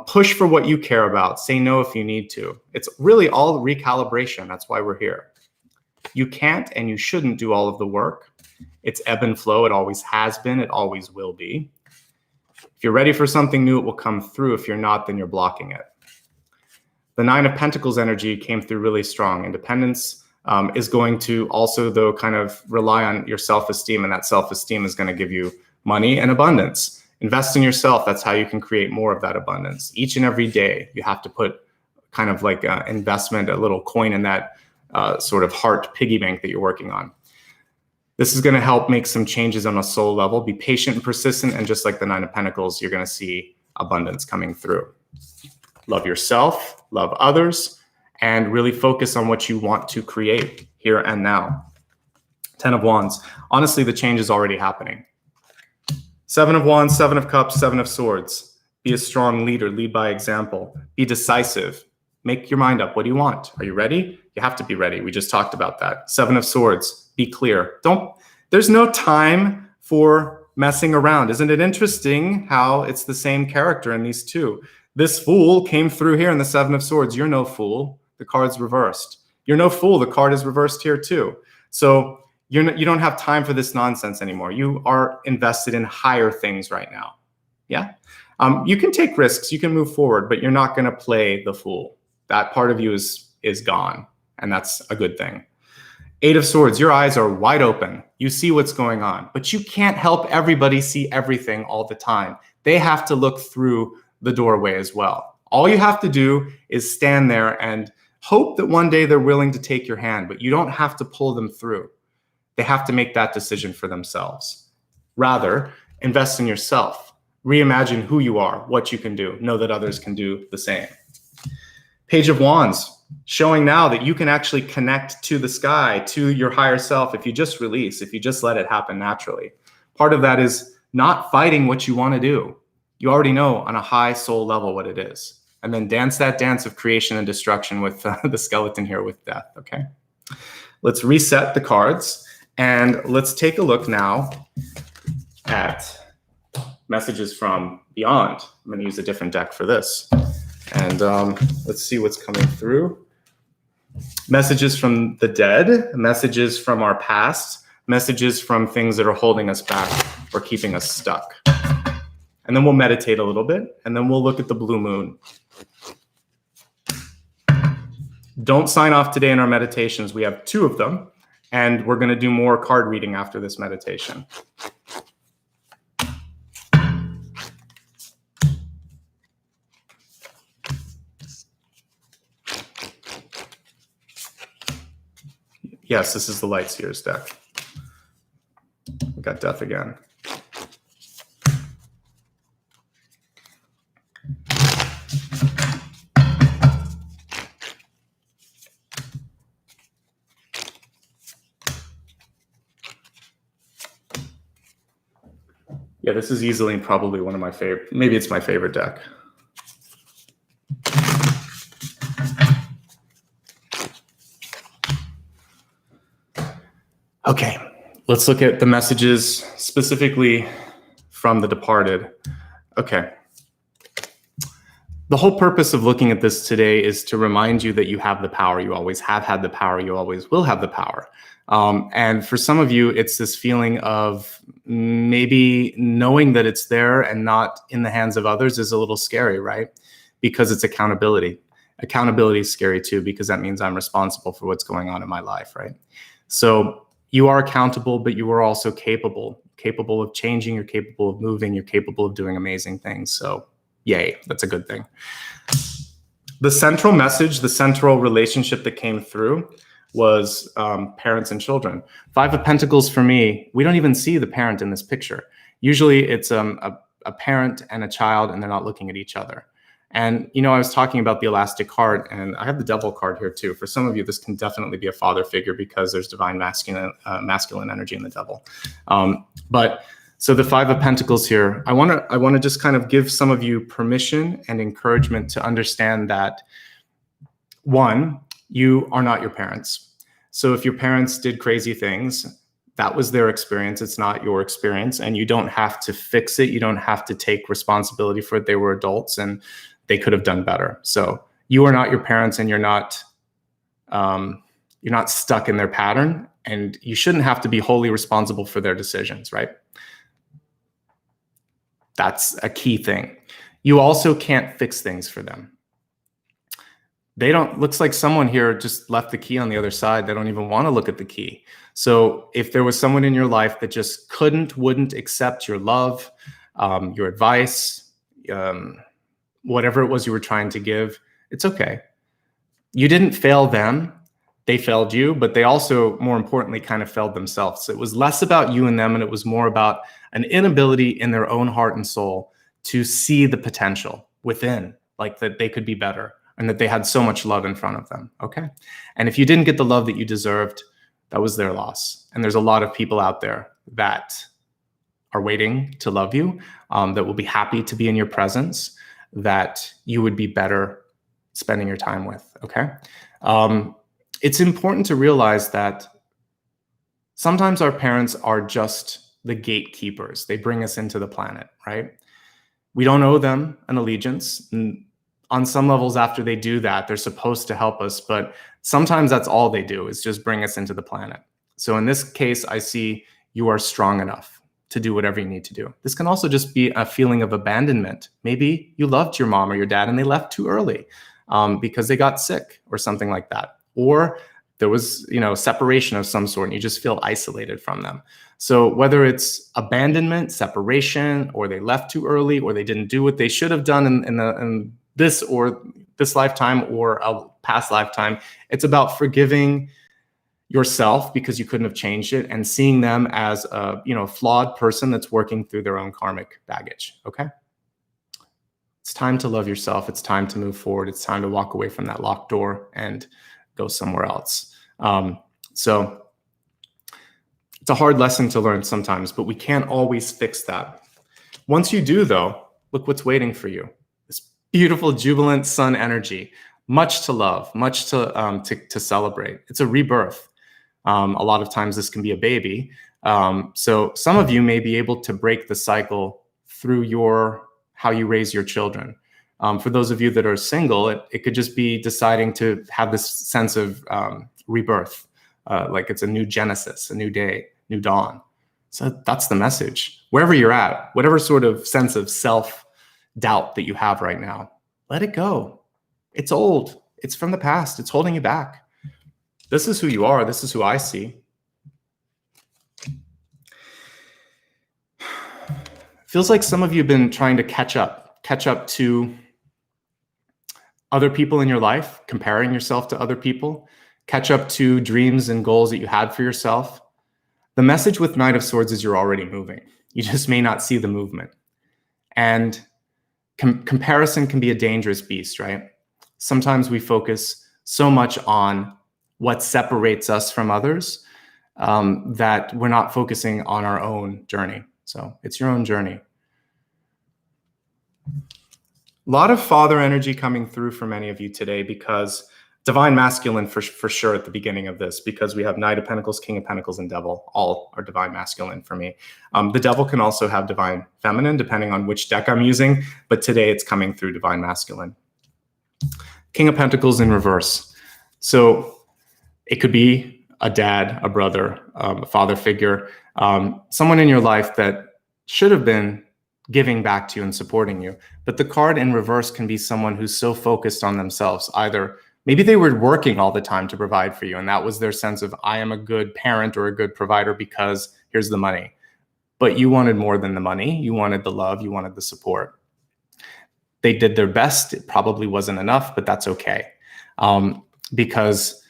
Push for what you care about. Say no if you need to. It's really all recalibration. That's why we're here. You can't and you shouldn't do all of the work. It's ebb and flow. It always has been. It always will be. If you're ready for something new, it will come through. If you're not, then you're blocking it. The 9 of Pentacles energy came through really strong. Independence is going to also, though, kind of rely on your self-esteem, and that self-esteem is going to give you money and abundance. Invest in yourself. That's how you can create more of that abundance. Each and every day, you have to put kind of like an investment, a little coin in that sort of heart piggy bank that you're working on. This is going to help make some changes on a soul level. Be patient and persistent, and just like the 9 of Pentacles, you're going to see abundance coming through. Love yourself, love others, and really focus on what you want to create here and now. 10 of Wands. Honestly, the change is already happening. 7 of Wands, 7 of Cups, 7 of Swords. Be a strong leader. Lead by example. Be decisive. Make your mind up. What do you want? Are you ready? You have to be ready. We just talked about that. 7 of Swords. Be clear. There's no time for messing around. Isn't it interesting how it's the same character in these two? This Fool came through here in the 7 of Swords. You're no fool. The card's reversed. You're no fool. The card is reversed here too. So you don't have time for this nonsense anymore. You are invested in higher things right now. Yeah. You can take risks. You can move forward, but you're not going to play the fool. That part of you is gone, and that's a good thing. 8 of Swords. Your eyes are wide open. You see what's going on, but you can't help everybody see everything all the time. They have to look through the doorway as well. All you have to do is stand there and Hope that one day they're willing to take your hand, but you don't have to pull them through. They have to make that decision for themselves. Rather, invest in yourself. Reimagine who you are, what you can do. Know that others can do the same. Page of Wands, showing now that you can actually connect to the sky, to your higher self, if you just release, if you just let it happen naturally. Part of that is not fighting what you want to do. You already know on a high soul level what it is. And then dance that dance of creation and destruction with the skeleton here with death, okay? Let's reset the cards and let's take a look now at messages from beyond. I'm going to use a different deck for this. And let's see what's coming through. Messages from the dead, messages from our past, messages from things that are holding us back or keeping us stuck. And then we'll meditate a little bit, and then we'll look at the blue moon. Don't sign off today in our meditations. We have 2 of them, and we're going to do more card reading after this meditation. Yes, this is the Light Seers deck. We got death again. Yeah, this is easily probably one of my favorite, maybe it's my favorite deck. Okay, let's look at the messages specifically from the departed. Okay. The whole purpose of looking at this today is to remind you that you have the power. You always have had the power. You always will have the power. And for some of you, it's this feeling of maybe knowing that it's there and not in the hands of others is a little scary, right? Because it's accountability. Accountability is scary too, because that means I'm responsible for what's going on in my life, right? So you are accountable, but you are also capable of changing. You're capable of moving. You're capable of doing amazing things. So yay, that's a good thing. The central message, the central relationship that came through was parents and children. 5 of Pentacles for me, we don't even see the parent in this picture. Usually it's a parent and a child and they're not looking at each other. And, you know, I was talking about the elastic heart, and I have the devil card here too. For some of you, this can definitely be a father figure because there's divine masculine energy in the devil. So the 5 of Pentacles here, I want to just kind of give some of you permission and encouragement to understand that, 1, you are not your parents. So if your parents did crazy things, that was their experience. It's not your experience, and you don't have to fix it. You don't have to take responsibility for it. They were adults and they could have done better. So you are not your parents, and you're not stuck in their pattern, and you shouldn't have to be wholly responsible for their decisions, right? That's a key thing. You also can't fix things for them. Looks like someone here just left the key on the other side. They don't even want to look at the key. So if there was someone in your life that just wouldn't accept your love, your advice, whatever it was you were trying to give, it's okay. You didn't fail them. They failed you, but they also, more importantly, kind of failed themselves. So it was less about you and them, and it was more about an inability in their own heart and soul to see the potential within, like that they could be better and that they had so much love in front of them, okay? And if you didn't get the love that you deserved, that was their loss. And there's a lot of people out there that are waiting to love you, that will be happy to be in your presence, that you would be better spending your time with, okay? It's important to realize that sometimes our parents are just the gatekeepers. They bring us into the planet, right? We don't owe them an allegiance. And on some levels, after they do that, they're supposed to help us, but sometimes that's all they do, is just bring us into the planet. So in this case, I see you are strong enough to do whatever you need to do. This can also just be a feeling of abandonment. Maybe you loved your mom or your dad and they left too early because they got sick or something like that. Or there was, separation of some sort and you just feel isolated from them. So whether it's abandonment, separation, or they left too early, or they didn't do what they should have done in this lifetime or a past lifetime. It's about forgiving yourself because you couldn't have changed it, and seeing them as a flawed person that's working through their own karmic baggage. Okay? It's time to love yourself. It's time to move forward. It's time to walk away from that locked door and go somewhere else. So it's a hard lesson to learn sometimes, but we can't always fix that. Once you do, though, look what's waiting for you. This beautiful, jubilant sun energy, much to love, much to celebrate. It's a rebirth. A lot of times this can be a baby. So some of you may be able to break the cycle through how you raise your children. For those of you that are single, it could just be deciding to have this sense of rebirth, like it's a new genesis, a new day, new dawn. So that's the message. Wherever you're at, whatever sort of sense of self-doubt that you have right now, let it go. It's old. It's from the past. It's holding you back. This is who you are. This is who I see. Feels like some of you have been trying to catch up to other people in your life, comparing yourself to other people, catch up to dreams and goals that you had for yourself. The message with Knight of Swords is you're already moving. You just may not see the movement. And comparison can be a dangerous beast, right? Sometimes we focus so much on what separates us from others that we're not focusing on our own journey. So it's your own journey. A lot of father energy coming through for many of you today, because divine masculine for sure at the beginning of this, because we have Knight of Pentacles, King of Pentacles, and Devil. All are divine masculine for me. The Devil can also have divine feminine, depending on which deck I'm using, but today it's coming through divine masculine. King of Pentacles in reverse. So it could be a dad, a brother, a father figure, someone in your life that should have been giving back to you and supporting you. But the card in reverse can be someone who's so focused on themselves. Either maybe they were working all the time to provide for you, and that was their sense of, I am a good parent or a good provider because here's the money. But you wanted more than the money. You wanted the love. You wanted the support. They did their best. It probably wasn't enough, but that's okay. Because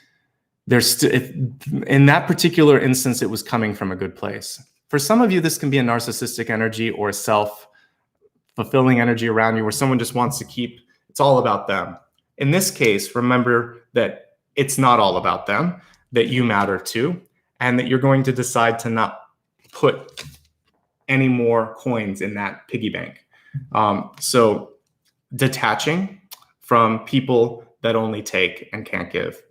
in that particular instance, it was coming from a good place. For some of you, this can be a narcissistic energy or a self-fulfilling energy around you, where someone just wants to keep, it's all about them. In this case, remember that it's not all about them, that you matter too, and that you're going to decide to not put any more coins in that piggy bank. So detaching from people that only take and can't give,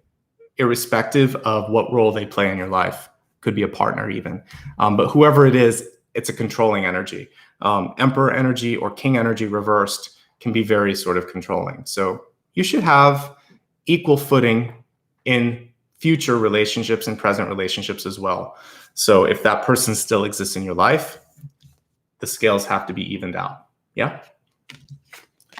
irrespective of what role they play in your life. Could be a partner even. But whoever it is, it's a controlling energy. Emperor energy or king energy reversed can be very sort of controlling. So you should have equal footing in future relationships and present relationships as well. So if that person still exists in your life, the scales have to be evened out. Yeah.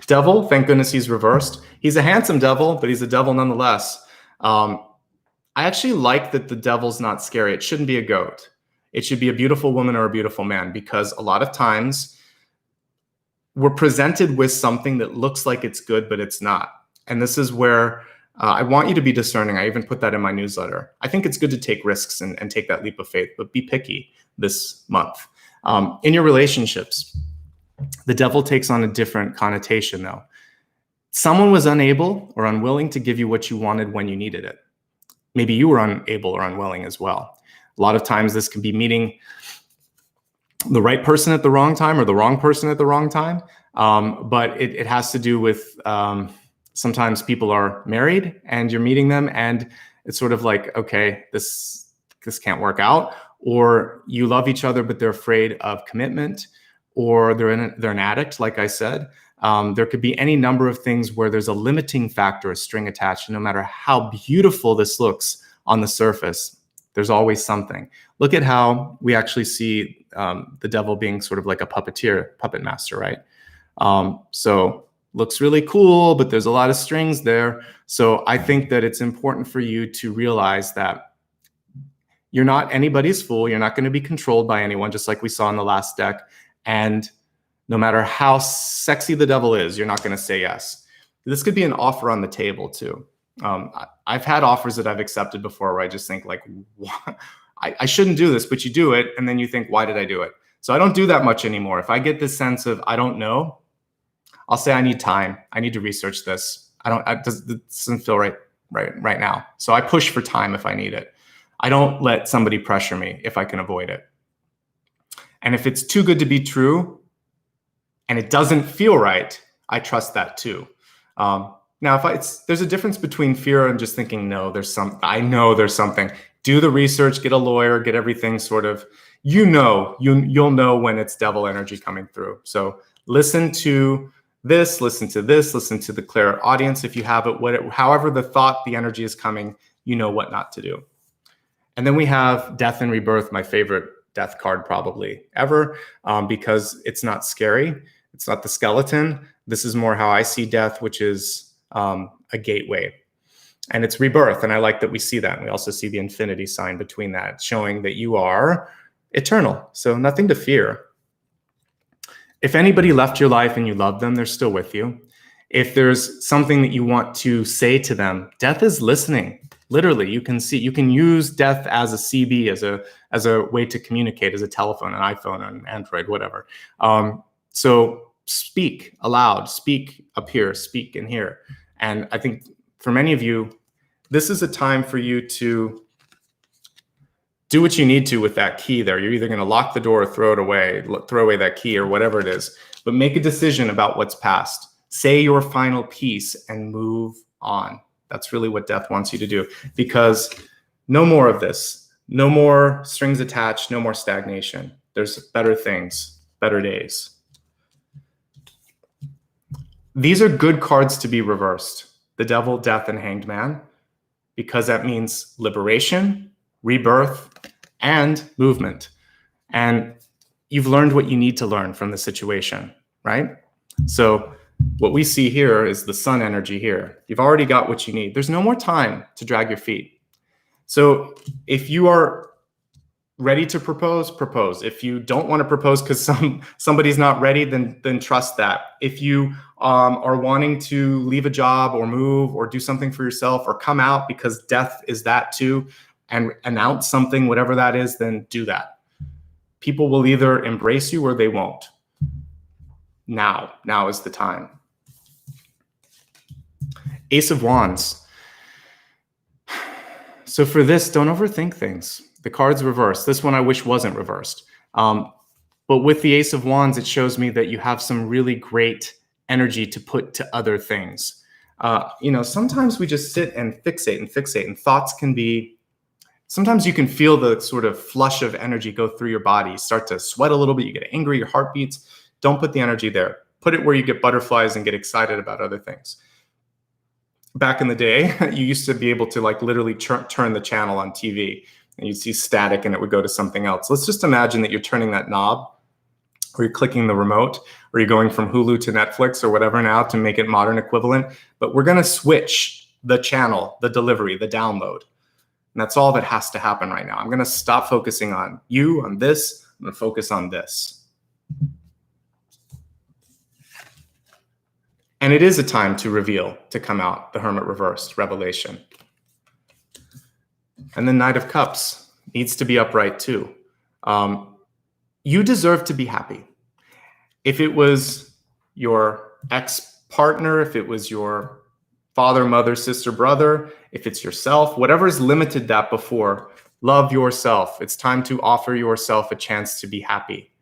Devil, thank goodness he's reversed. He's a handsome devil, but he's a devil nonetheless. I actually like that the devil's not scary. It shouldn't be a goat. It should be a beautiful woman or a beautiful man, because a lot of times we're presented with something that looks like it's good, but it's not. And this is where I want you to be discerning. I even put that in my newsletter. I think it's good to take risks and take that leap of faith, but be picky this month. In your relationships, the devil takes on a different connotation though. Someone was unable or unwilling to give you what you wanted when you needed it. Maybe you were unable or unwilling as well. A lot of times this can be meeting the right person at the wrong time or the wrong person at the wrong time. But it has to do with sometimes people are married and you're meeting them and it's sort of like, okay, this can't work out. Or you love each other, but they're afraid of commitment, or they're an addict, like I said. There could be any number of things where there's a limiting factor, a string attached. No matter how beautiful this looks on the surface, there's always something. Look at how we actually see the devil being sort of like a puppeteer, puppet master, right? So looks really cool, but there's a lot of strings there. So I think that it's important for you to realize that you're not anybody's fool. You're not going to be controlled by anyone, just like we saw in the last deck. And no matter how sexy the devil is, you're not going to say yes. This could be an offer on the table too. I've had offers that I've accepted before where I just think like, I shouldn't do this, but you do it. And then you think, why did I do it? So I don't do that much anymore. If I get this sense of, I don't know, I'll say, I need time. I need to research this. It doesn't feel right now. So I push for time if I need it. I don't let somebody pressure me if I can avoid it. And if it's too good to be true and it doesn't feel right, I trust that too. Now, there's a difference between fear and just thinking, no, I know there's something. Do the research, get a lawyer, get everything sort of, you'll know when it's devil energy coming through. So listen to this, listen to the clear audience if you have it, however the thought, the energy is coming, you know what not to do. And then we have death and rebirth, my favorite death card probably ever, because it's not scary. It's not the skeleton. This is more how I see death, which is a gateway. And it's rebirth. And I like that we see that. And we also see the infinity sign between that, showing that you are eternal. So nothing to fear. If anybody left your life and you love them, they're still with you. If there's something that you want to say to them, death is listening. Literally, you can use death as a CB, as a way to communicate, as a telephone, an iPhone, an Android, whatever. So speak aloud, speak up here, speak in here. And I think for many of you, this is a time for you to do what you need to with that key there. You're either going to lock the door or throw away that key or whatever it is, but make a decision about what's past. Say your final piece and move on. That's really what death wants you to do, because no more of this, no more strings attached, no more stagnation. There's better things, better days. These are good cards to be reversed. The Devil, Death, and Hanged Man, because that means liberation, rebirth, and movement. And you've learned what you need to learn from the situation, right? So what we see here is the sun energy here. You've already got what you need. There's no more time to drag your feet. So if you are ready to propose, propose. If you don't want to propose because somebody's not ready, then trust that. If you are wanting to leave a job or move or do something for yourself or come out, because death is that too, and announce something, whatever that is, then do that. People will either embrace you or they won't. Now is the time. Ace of Wands. So for this, don't overthink things. The card's reversed. This one I wish wasn't reversed. But with the Ace of Wands, it shows me that you have some really great energy to put to other things. Sometimes we just sit and fixate, and thoughts can be, sometimes you can feel the sort of flush of energy go through your body. You start to sweat a little bit, you get angry, your heart beats. Don't put the energy there. Put it where you get butterflies and get excited about other things. Back in the day, you used to be able to literally turn the channel on TV and you'd see static and it would go to something else. Let's just imagine that you're turning that knob, or you're clicking the remote, or you're going from Hulu to Netflix or whatever now to make it modern equivalent. But we're going to switch the channel, the delivery, the download. And that's all that has to happen right now. I'm going to stop focusing on you, on this. I'm going to focus on this. And it is a time to reveal, to come out, the Hermit reversed, revelation. And the Knight of Cups needs to be upright too. You deserve to be happy. If it was your ex-partner, if it was your father, mother, sister, brother, if it's yourself, whatever's limited that before, love yourself. It's time to offer yourself a chance to be happy.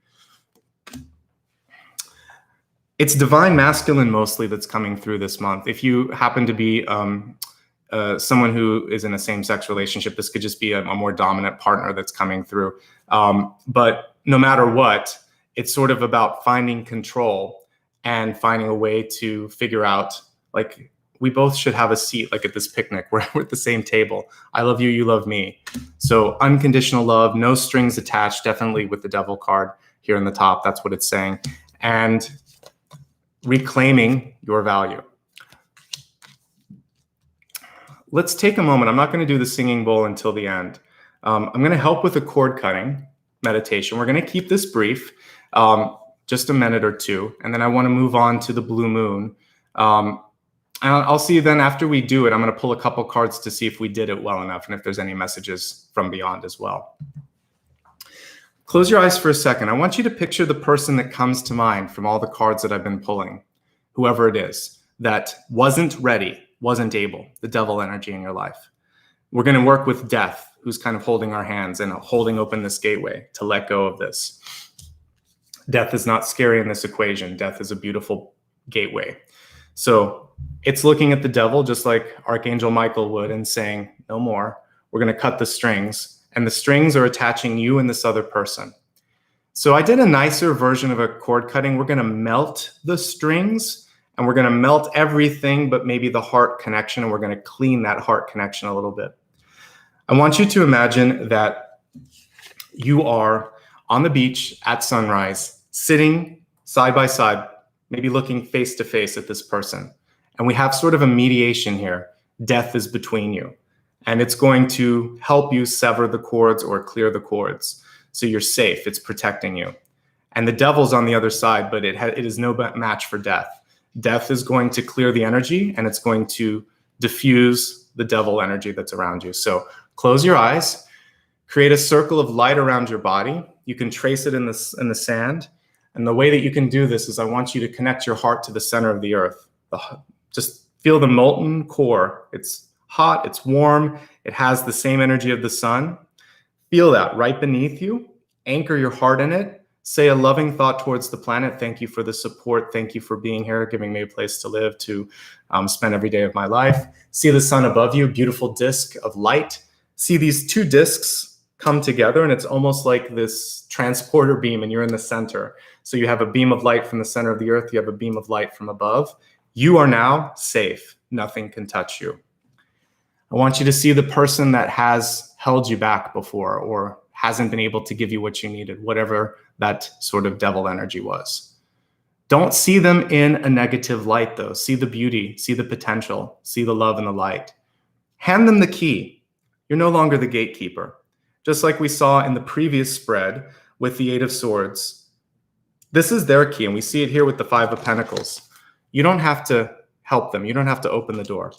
It's divine masculine mostly that's coming through this month. If you happen to be someone who is in a same-sex relationship, this could just be a more dominant partner that's coming through. But no matter what, it's sort of about finding control and finding a way to figure out, we both should have a seat, at this picnic. We're at the same table. I love you, you love me. So unconditional love, no strings attached, definitely with the Devil card here in the top. That's what it's saying. And reclaiming your value. Let's take a moment. I'm not going to do the singing bowl until the end. I'm going to help with a cord cutting meditation. We're going to keep this brief, just a minute or two, and then I want to move on to the blue moon. I'll see you then after we do it. I'm going to pull a couple cards to see if we did it well enough and if there's any messages from beyond as well. Close your eyes for a second. I want you to picture the person that comes to mind from all the cards that I've been pulling, whoever it is, that wasn't ready, wasn't able, the devil energy in your life. We're going to work with death, who's kind of holding our hands and holding open this gateway to let go of this. Death is not scary in this equation. Death is a beautiful gateway. So it's looking at the devil just like Archangel Michael would and saying, no more. We're going to cut the strings. And the strings are attaching you and this other person. So I did a nicer version of a cord cutting. We're going to melt the strings and we're going to melt everything but maybe the heart connection, and we're going to clean that heart connection a little bit. I want you to imagine that you are on the beach at sunrise, sitting side by side, maybe looking face to face at this person. And we have sort of a mediation here. Death is between you. And it's going to help you sever the cords or clear the cords. So you're safe. It's protecting you. And the devil's on the other side, but it is no match for death. Death is going to clear the energy, and it's going to diffuse the devil energy that's around you. So close your eyes, create a circle of light around your body. You can trace it in the sand. And the way that you can do this is I want you to connect your heart to the center of the earth. Just feel the molten core. It's hot, it's warm, it has the same energy of the sun. Feel that right beneath you. Anchor your heart in it. Say a loving thought towards the planet. Thank you for the support. Thank you for being here, giving me a place to live, to spend every day of my life. See the sun above you, beautiful disc of light. See these two discs come together, and it's almost like this transporter beam, and you're in the center. So you have a beam of light from the center of the earth. You have a beam of light from above. You are now safe. Nothing can touch you. I want you to see the person that has held you back before or hasn't been able to give you what you needed, whatever that sort of devil energy was. Don't see them in a negative light, though. See the beauty, see the potential, see the love and the light. Hand them the key. You're no longer the gatekeeper. Just like we saw in the previous spread with the Eight of Swords, this is their key, and we see it here with the Five of Pentacles. You don't have to help them. You don't have to open the door.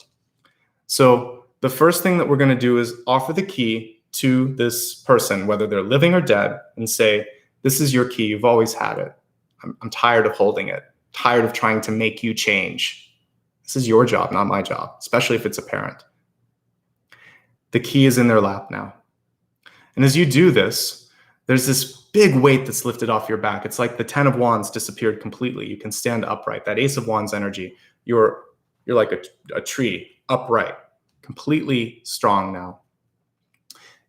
So the first thing that we're going to do is offer the key to this person, whether they're living or dead, and say, this is your key. You've always had it. I'm tired of holding it. Tired of trying to make you change. This is your job, not my job, especially if it's a parent. The key is in their lap now. And as you do this, there's this big weight that's lifted off your back. It's like the 10 of Wands disappeared completely. You can stand upright. That Ace of Wands energy, you're like a tree, upright, completely strong now.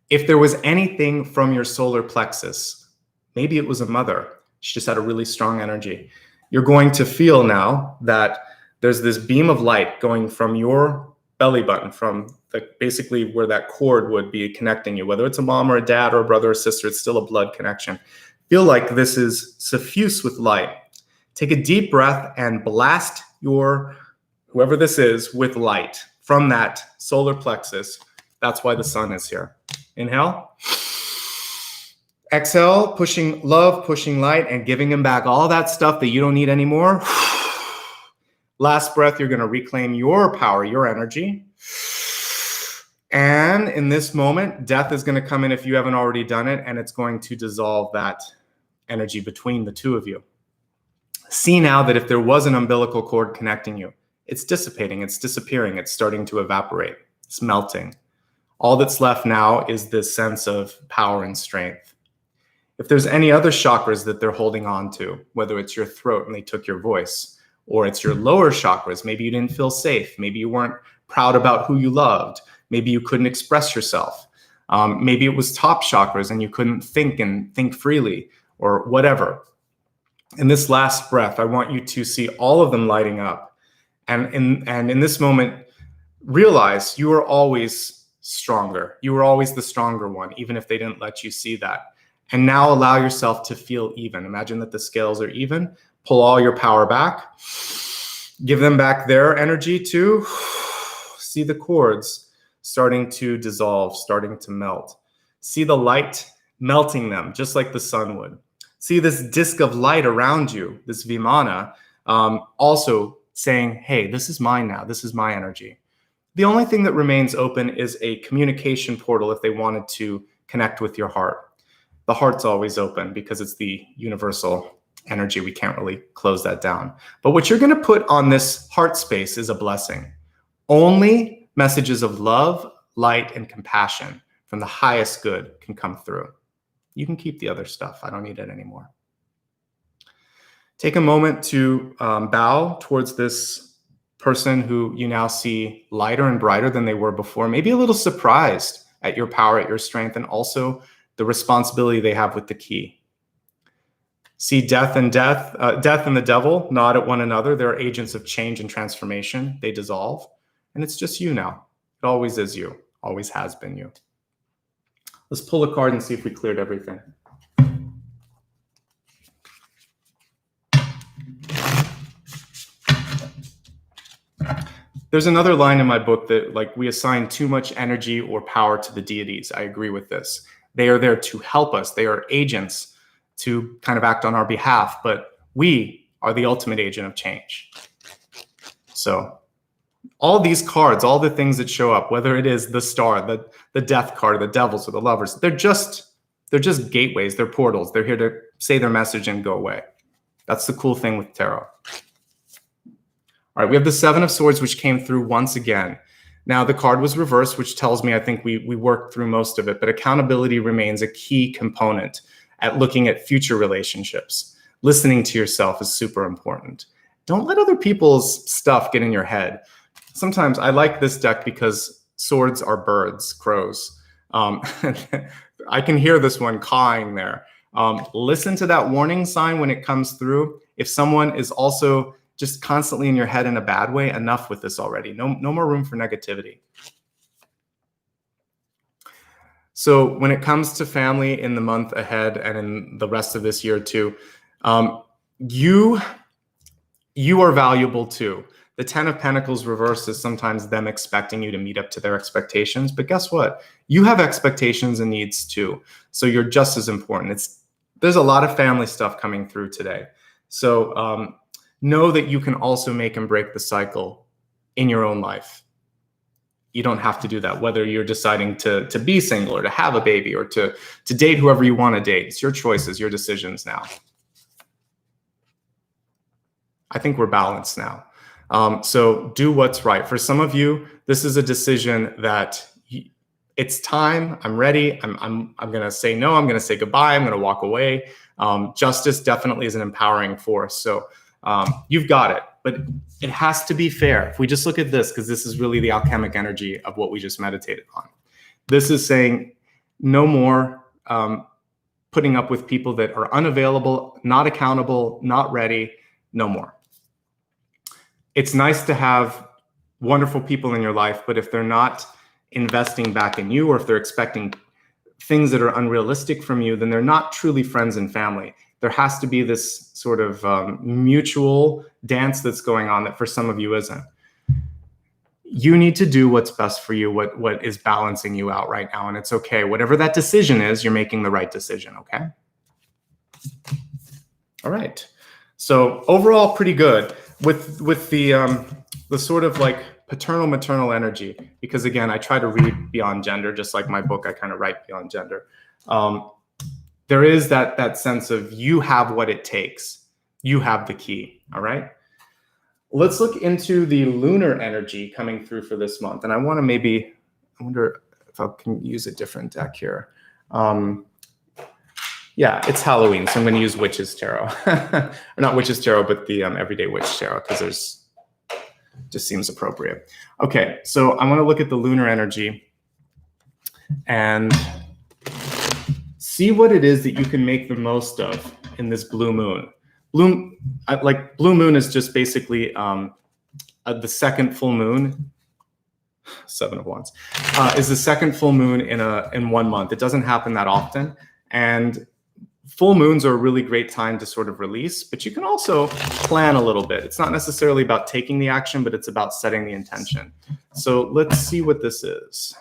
If there was anything from your solar plexus, maybe it was a mother. She just had a really strong energy. You're going to feel now that there's this beam of light going from your belly button, from basically where that cord would be connecting you, whether it's a mom or a dad or a brother or sister, it's still a blood connection. Feel like this is suffused with light. Take a deep breath and blast your, whoever this is, with light from that solar plexus. That's why the sun is here. Inhale. Exhale, pushing love, pushing light, and giving him back all that stuff that you don't need anymore. Last breath, you're going to reclaim your power, your energy. And in this moment, death is going to come in if you haven't already done it, and it's going to dissolve that energy between the two of you. See now that if there was an umbilical cord connecting you, it's dissipating, it's disappearing, it's starting to evaporate, it's melting. All that's left now is this sense of power and strength. If there's any other chakras that they're holding on to, whether it's your throat and they took your voice, or it's your lower chakras, maybe you didn't feel safe, maybe you weren't proud about who you loved, maybe you couldn't express yourself, maybe it was top chakras and you couldn't think freely, or whatever. In this last breath, I want you to see all of them lighting up. And in this moment, realize you are always stronger. You were always the stronger one, even if they didn't let you see that. And now allow yourself to feel even. Imagine that the scales are even. Pull all your power back. Give them back their energy too. See the cords starting to dissolve, starting to melt. See the light melting them, just like the sun would. See this disk of light around you, this Vimana, also saying, hey, this is mine now. This is my energy. The only thing that remains open is a communication portal if they wanted to connect with your heart. The heart's always open because it's the universal energy. We can't really close that down. But what you're going to put on this heart space is a blessing. Only messages of love, light, and compassion from the highest good can come through. You can keep the other stuff. I don't need it anymore. Take a moment to bow towards this person who you now see lighter and brighter than they were before, maybe a little surprised at your power, at your strength, and also the responsibility they have with the key. See death and the devil nod at one another. They're agents of change and transformation. They dissolve, and it's just you now. It always is you, always has been you. Let's pull a card and see if we cleared everything. There's another line in my book that, like, we assign too much energy or power to the deities. I agree with this. They are there to help us. They are agents to kind of act on our behalf, but we are the ultimate agent of change. So all these cards, all the things that show up, whether it is the star, the death card, the devils, or the lovers, they're just gateways. They're portals. They're here to say their message and go away. That's the cool thing with tarot. All right, we have the Seven of Swords, which came through once again. Now, the card was reversed, which tells me I think we worked through most of it, but accountability remains a key component at looking at future relationships. Listening to yourself is super important. Don't let other people's stuff get in your head. Sometimes I like this deck because swords are birds, crows. I can hear this one cawing there. Listen to that warning sign when it comes through. If someone is also just constantly in your head in a bad way, enough with this already. No more room for negativity. So when it comes to family in the month ahead and in the rest of this year too, you are valuable too. The Ten of Pentacles reverse is sometimes them expecting you to meet up to their expectations, but guess what? You have expectations and needs too. So you're just as important. There's a lot of family stuff coming through today. So know that you can also make and break the cycle in your own life. You don't have to do that, whether you're deciding to be single or to have a baby or to date whoever you want to date. It's your choices, your decisions now. I think we're balanced now. So do what's right. For some of you, this is a decision that it's time. I'm ready. I'm going to say no. I'm going to say goodbye. I'm going to walk away. Justice definitely is an empowering force. So you've got it, but it has to be fair. If we just look at this, because this is really the alchemic energy of what we just meditated on. This is saying no more putting up with people that are unavailable, not accountable, not ready, no more. It's nice to have wonderful people in your life, but if they're not investing back in you, or if they're expecting things that are unrealistic from you, then they're not truly friends and family. There has to be this sort of mutual dance that's going on that for some of you isn't. You need to do what's best for you, what is balancing you out right now, and it's okay. Whatever that decision is, you're making the right decision, okay? All right. So overall, pretty good with the sort of like paternal maternal energy, because again, I try to read beyond gender, just like my book, I kind of write beyond gender. There is that sense of you have what it takes. You have the key, all right? Let's look into the lunar energy coming through for this month. And I wonder if I can use a different deck here. Yeah, it's Halloween, so I'm going to use Witch's Tarot. Or not Witch's Tarot, but the Everyday Witch Tarot, because just seems appropriate. Okay, so I want to look at the lunar energy and see what it is that you can make the most of in this blue moon. Blue moon is just basically the second full moon. Seven of Wands is the second full moon in 1 month. It doesn't happen that often, and full moons are a really great time to sort of release, but you can also plan a little bit. It's not necessarily about taking the action, but it's about setting the intention. So let's see what this is.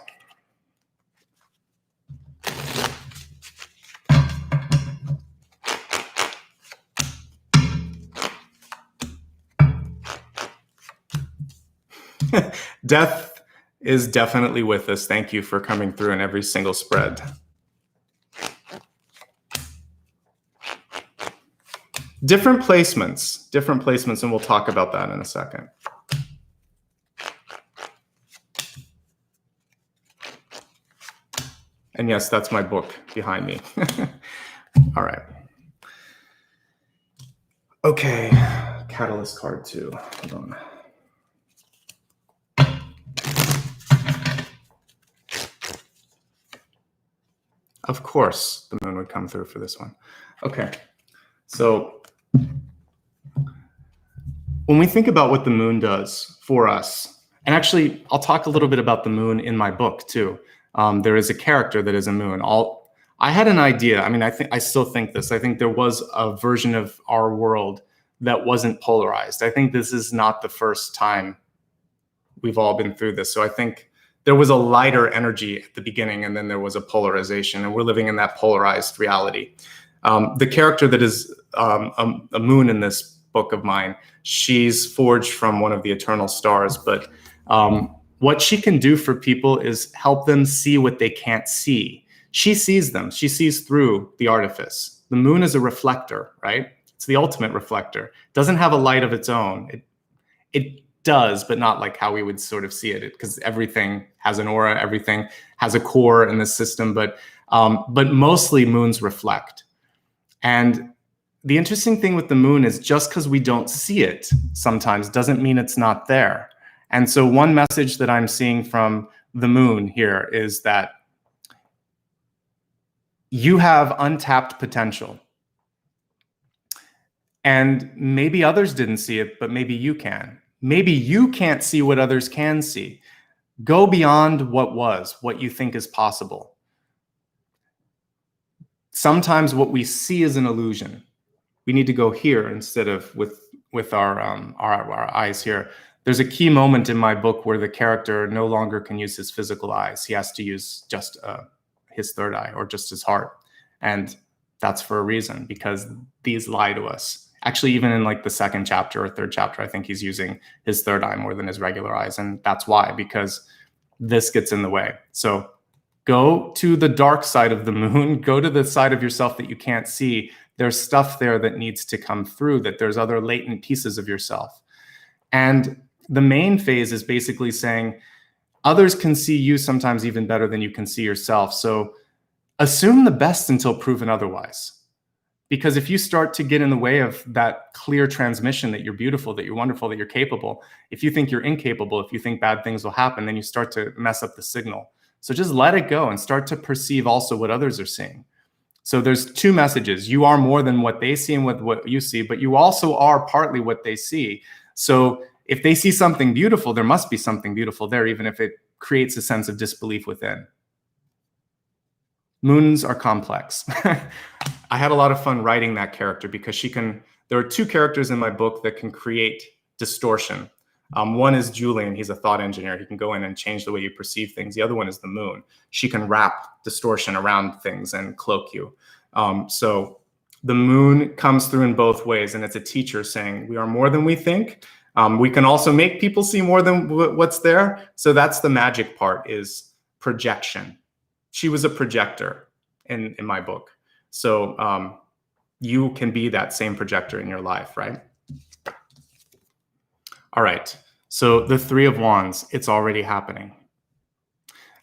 Death is definitely with us. Thank you for coming through in every single spread. Different placements, and we'll talk about that in a second. And yes, that's my book behind me. All right. Okay, Catalyst card 2. Hold on. Of course, the moon would come through for this one. Okay, so when we think about what the moon does for us, and actually, I'll talk a little bit about the moon in my book too. There is a character that is a moon. I had an idea. I mean, I still think this. I think there was a version of our world that wasn't polarized. I think this is not the first time we've all been through this. So I think there was a lighter energy at the beginning, and then there was a polarization, and we're living in that polarized reality. The character that is a moon in this book of mine, she's forged from one of the eternal stars, but what she can do for people is help them see what they can't see. She sees them. She sees through the artifice. The moon is a reflector, right? It's the ultimate reflector. It doesn't have a light of its own. It does, but not like how we would sort of see it, because everything has an aura, everything has a core in the system, but mostly moons reflect. And the interesting thing with the moon is just because we don't see it sometimes doesn't mean it's not there. And so one message that I'm seeing from the moon here is that you have untapped potential. And maybe others didn't see it, but maybe you can. Maybe you can't see what others can see. Go beyond what you think is possible. Sometimes what we see is an illusion. We need to go here instead of with our eyes here. There's a key moment in my book where the character no longer can use his physical eyes. He has to use just his third eye, or just his heart. And that's for a reason, because these lie to us. Actually, even in like the second chapter or third chapter, I think he's using his third eye more than his regular eyes. And that's why, because this gets in the way. So go to the dark side of the moon, go to the side of yourself that you can't see. There's stuff there that needs to come through, that there's other latent pieces of yourself. And the main phase is basically saying others can see you sometimes even better than you can see yourself. So assume the best until proven otherwise. Because if you start to get in the way of that clear transmission that you're beautiful, that you're wonderful, that you're capable, if you think you're incapable, if you think bad things will happen, then you start to mess up the signal. So just let it go and start to perceive also what others are seeing. So there's two messages. You are more than what they see and what you see, but you also are partly what they see. So if they see something beautiful, there must be something beautiful there, even if it creates a sense of disbelief within. Moons are complex. I had a lot of fun writing that character because there are two characters in my book that can create distortion. One is Julian. He's a thought engineer. He can go in and change the way you perceive things. The other one is the moon. She can wrap distortion around things and cloak you. So the moon comes through in both ways, and it's a teacher saying we are more than we think. We can also make people see more than what's there. So that's the magic part, is projection. She was a projector in my book. So you can be that same projector in your life, right? All right, so the Three of Wands, it's already happening.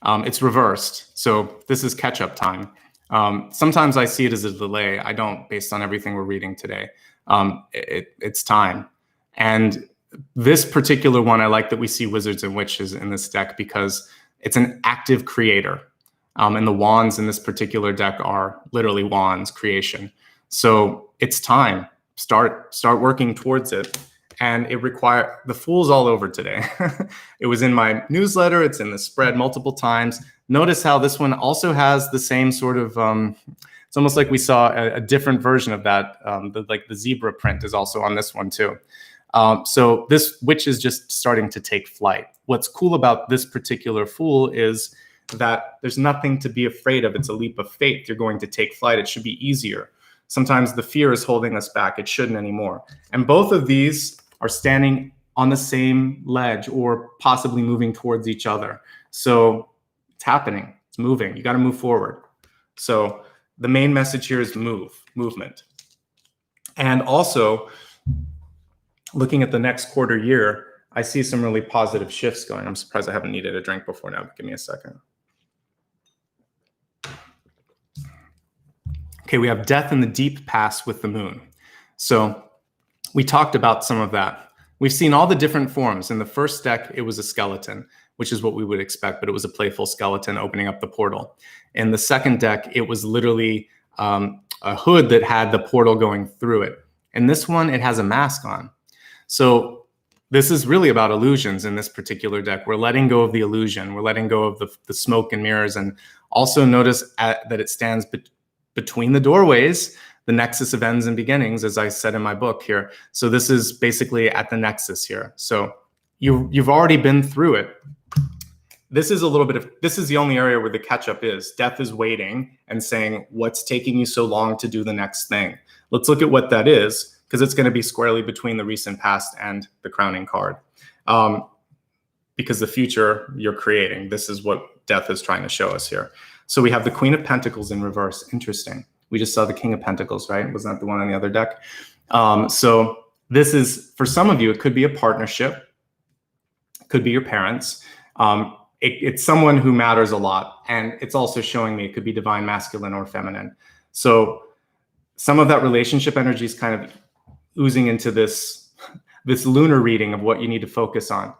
It's reversed, so this is catch-up time. Sometimes I see it as a delay. I don't, based on everything we're reading today. It's time. And this particular one, I like that we see wizards and witches in this deck because it's an active creator. And the wands in this particular deck are literally wands, creation. So it's time. Start working towards it. And the Fool's all over today. It was in my newsletter. It's in the spread multiple times. Notice how this one also has the same sort of, it's almost like we saw a different version of that. Like the zebra print is also on this one too. So this witch is just starting to take flight. What's cool about this particular Fool is that there's nothing to be afraid of. It's a leap of faith. You're going to take flight. It should be easier. Sometimes the fear is holding us back. It shouldn't anymore. And both of these are standing on the same ledge or possibly moving towards each other. So it's happening, it's moving, you got to move forward. So the main message here is movement. And also, looking at the next quarter year, I see some really positive shifts going. I'm surprised I haven't needed a drink before now, but give me a second. Okay, we have death in the deep past with the moon. So we talked about some of that. We've seen all the different forms. In the first deck, it was a skeleton, which is what we would expect, but it was a playful skeleton opening up the portal. In the second deck, it was literally a hood that had the portal going through it. In this one, it has a mask on. So this is really about illusions in this particular deck. We're letting go of the illusion. We're letting go of the smoke and mirrors. And also notice that it stands between the doorways, the nexus of ends and beginnings, as I said in my book here. So this is basically at the nexus here. So you've already been through it. This is this is the only area where the catch-up is. Death is waiting and saying, what's taking you so long to do the next thing? Let's look at what that is, because it's going to be squarely between the recent past and the crowning card. Because the future you're creating, this is what death is trying to show us here. So we have the Queen of Pentacles in reverse. Interesting. We just saw the King of Pentacles, right? Was that the one on the other deck? So this is, for some of you, it could be a partnership. It could be your parents. It's someone who matters a lot. And it's also showing me it could be divine masculine or feminine. So some of that relationship energy is kind of oozing into this lunar reading of what you need to focus on.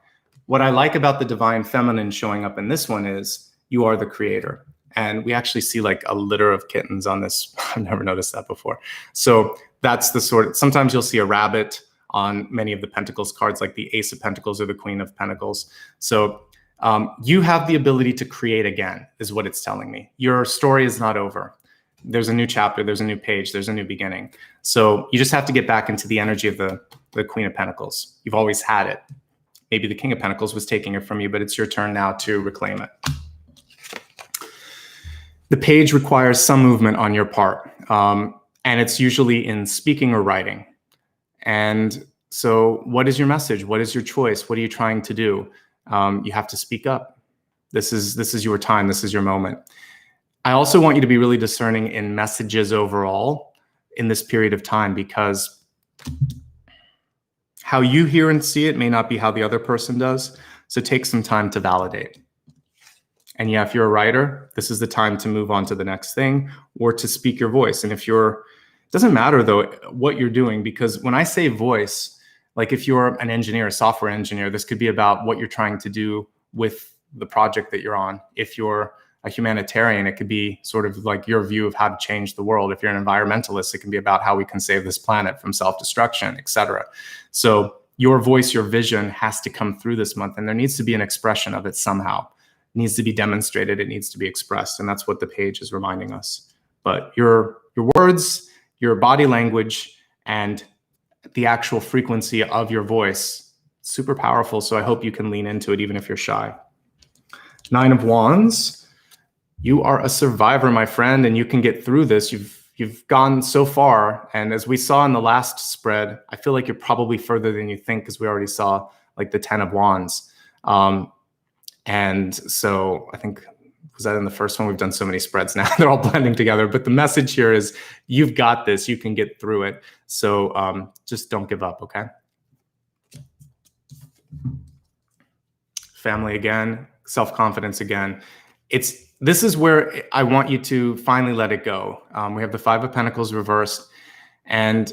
What I like about the divine feminine showing up in this one is you are the creator. And we actually see like a litter of kittens on this. I've never noticed that before. So that's the sometimes you'll see a rabbit on many of the Pentacles cards, like the Ace of Pentacles or the Queen of Pentacles. So you have the ability to create again, is what it's telling me. Your story is not over. There's a new chapter, there's a new page, there's a new beginning. So you just have to get back into the energy of the Queen of Pentacles. You've always had it. Maybe the King of Pentacles was taking it from you, but it's your turn now to reclaim it. The page requires some movement on your part, and it's usually in speaking or writing. And so what is your message? What is your choice? What are you trying to do? You have to speak up. This is your time. This is your moment. I also want you to be really discerning in messages overall in this period of time, because how you hear and see it may not be how the other person does. So take some time to validate. And yeah, if you're a writer, this is the time to move on to the next thing or to speak your voice. And if it doesn't matter though what you're doing, because when I say voice, like if you're an engineer, a software engineer, this could be about what you're trying to do with the project that you're on. If you're a humanitarian, it could be sort of like your view of how to change the world. If you're an environmentalist, it can be about how we can save this planet from self-destruction, etc. So your voice, your vision has to come through this month, and there needs to be an expression of it somehow. It needs to be demonstrated. It needs to be expressed, and that's what the page is reminding us. But your words, your body language, and the actual frequency of your voice, super powerful. So I hope you can lean into it, even if you're shy. 9 of Wands. You are a survivor, my friend, and you can get through this. You've gone so far, and as we saw in the last spread, I feel like you're probably further than you think, because we already saw like the 10 of Wands. And so I think, was that in the first one? We've done so many spreads now, they're all blending together. But the message here is you've got this, you can get through it. So just don't give up, okay? Family again, self-confidence again. This is where I want you to finally let it go. We have the 5 of Pentacles reversed. And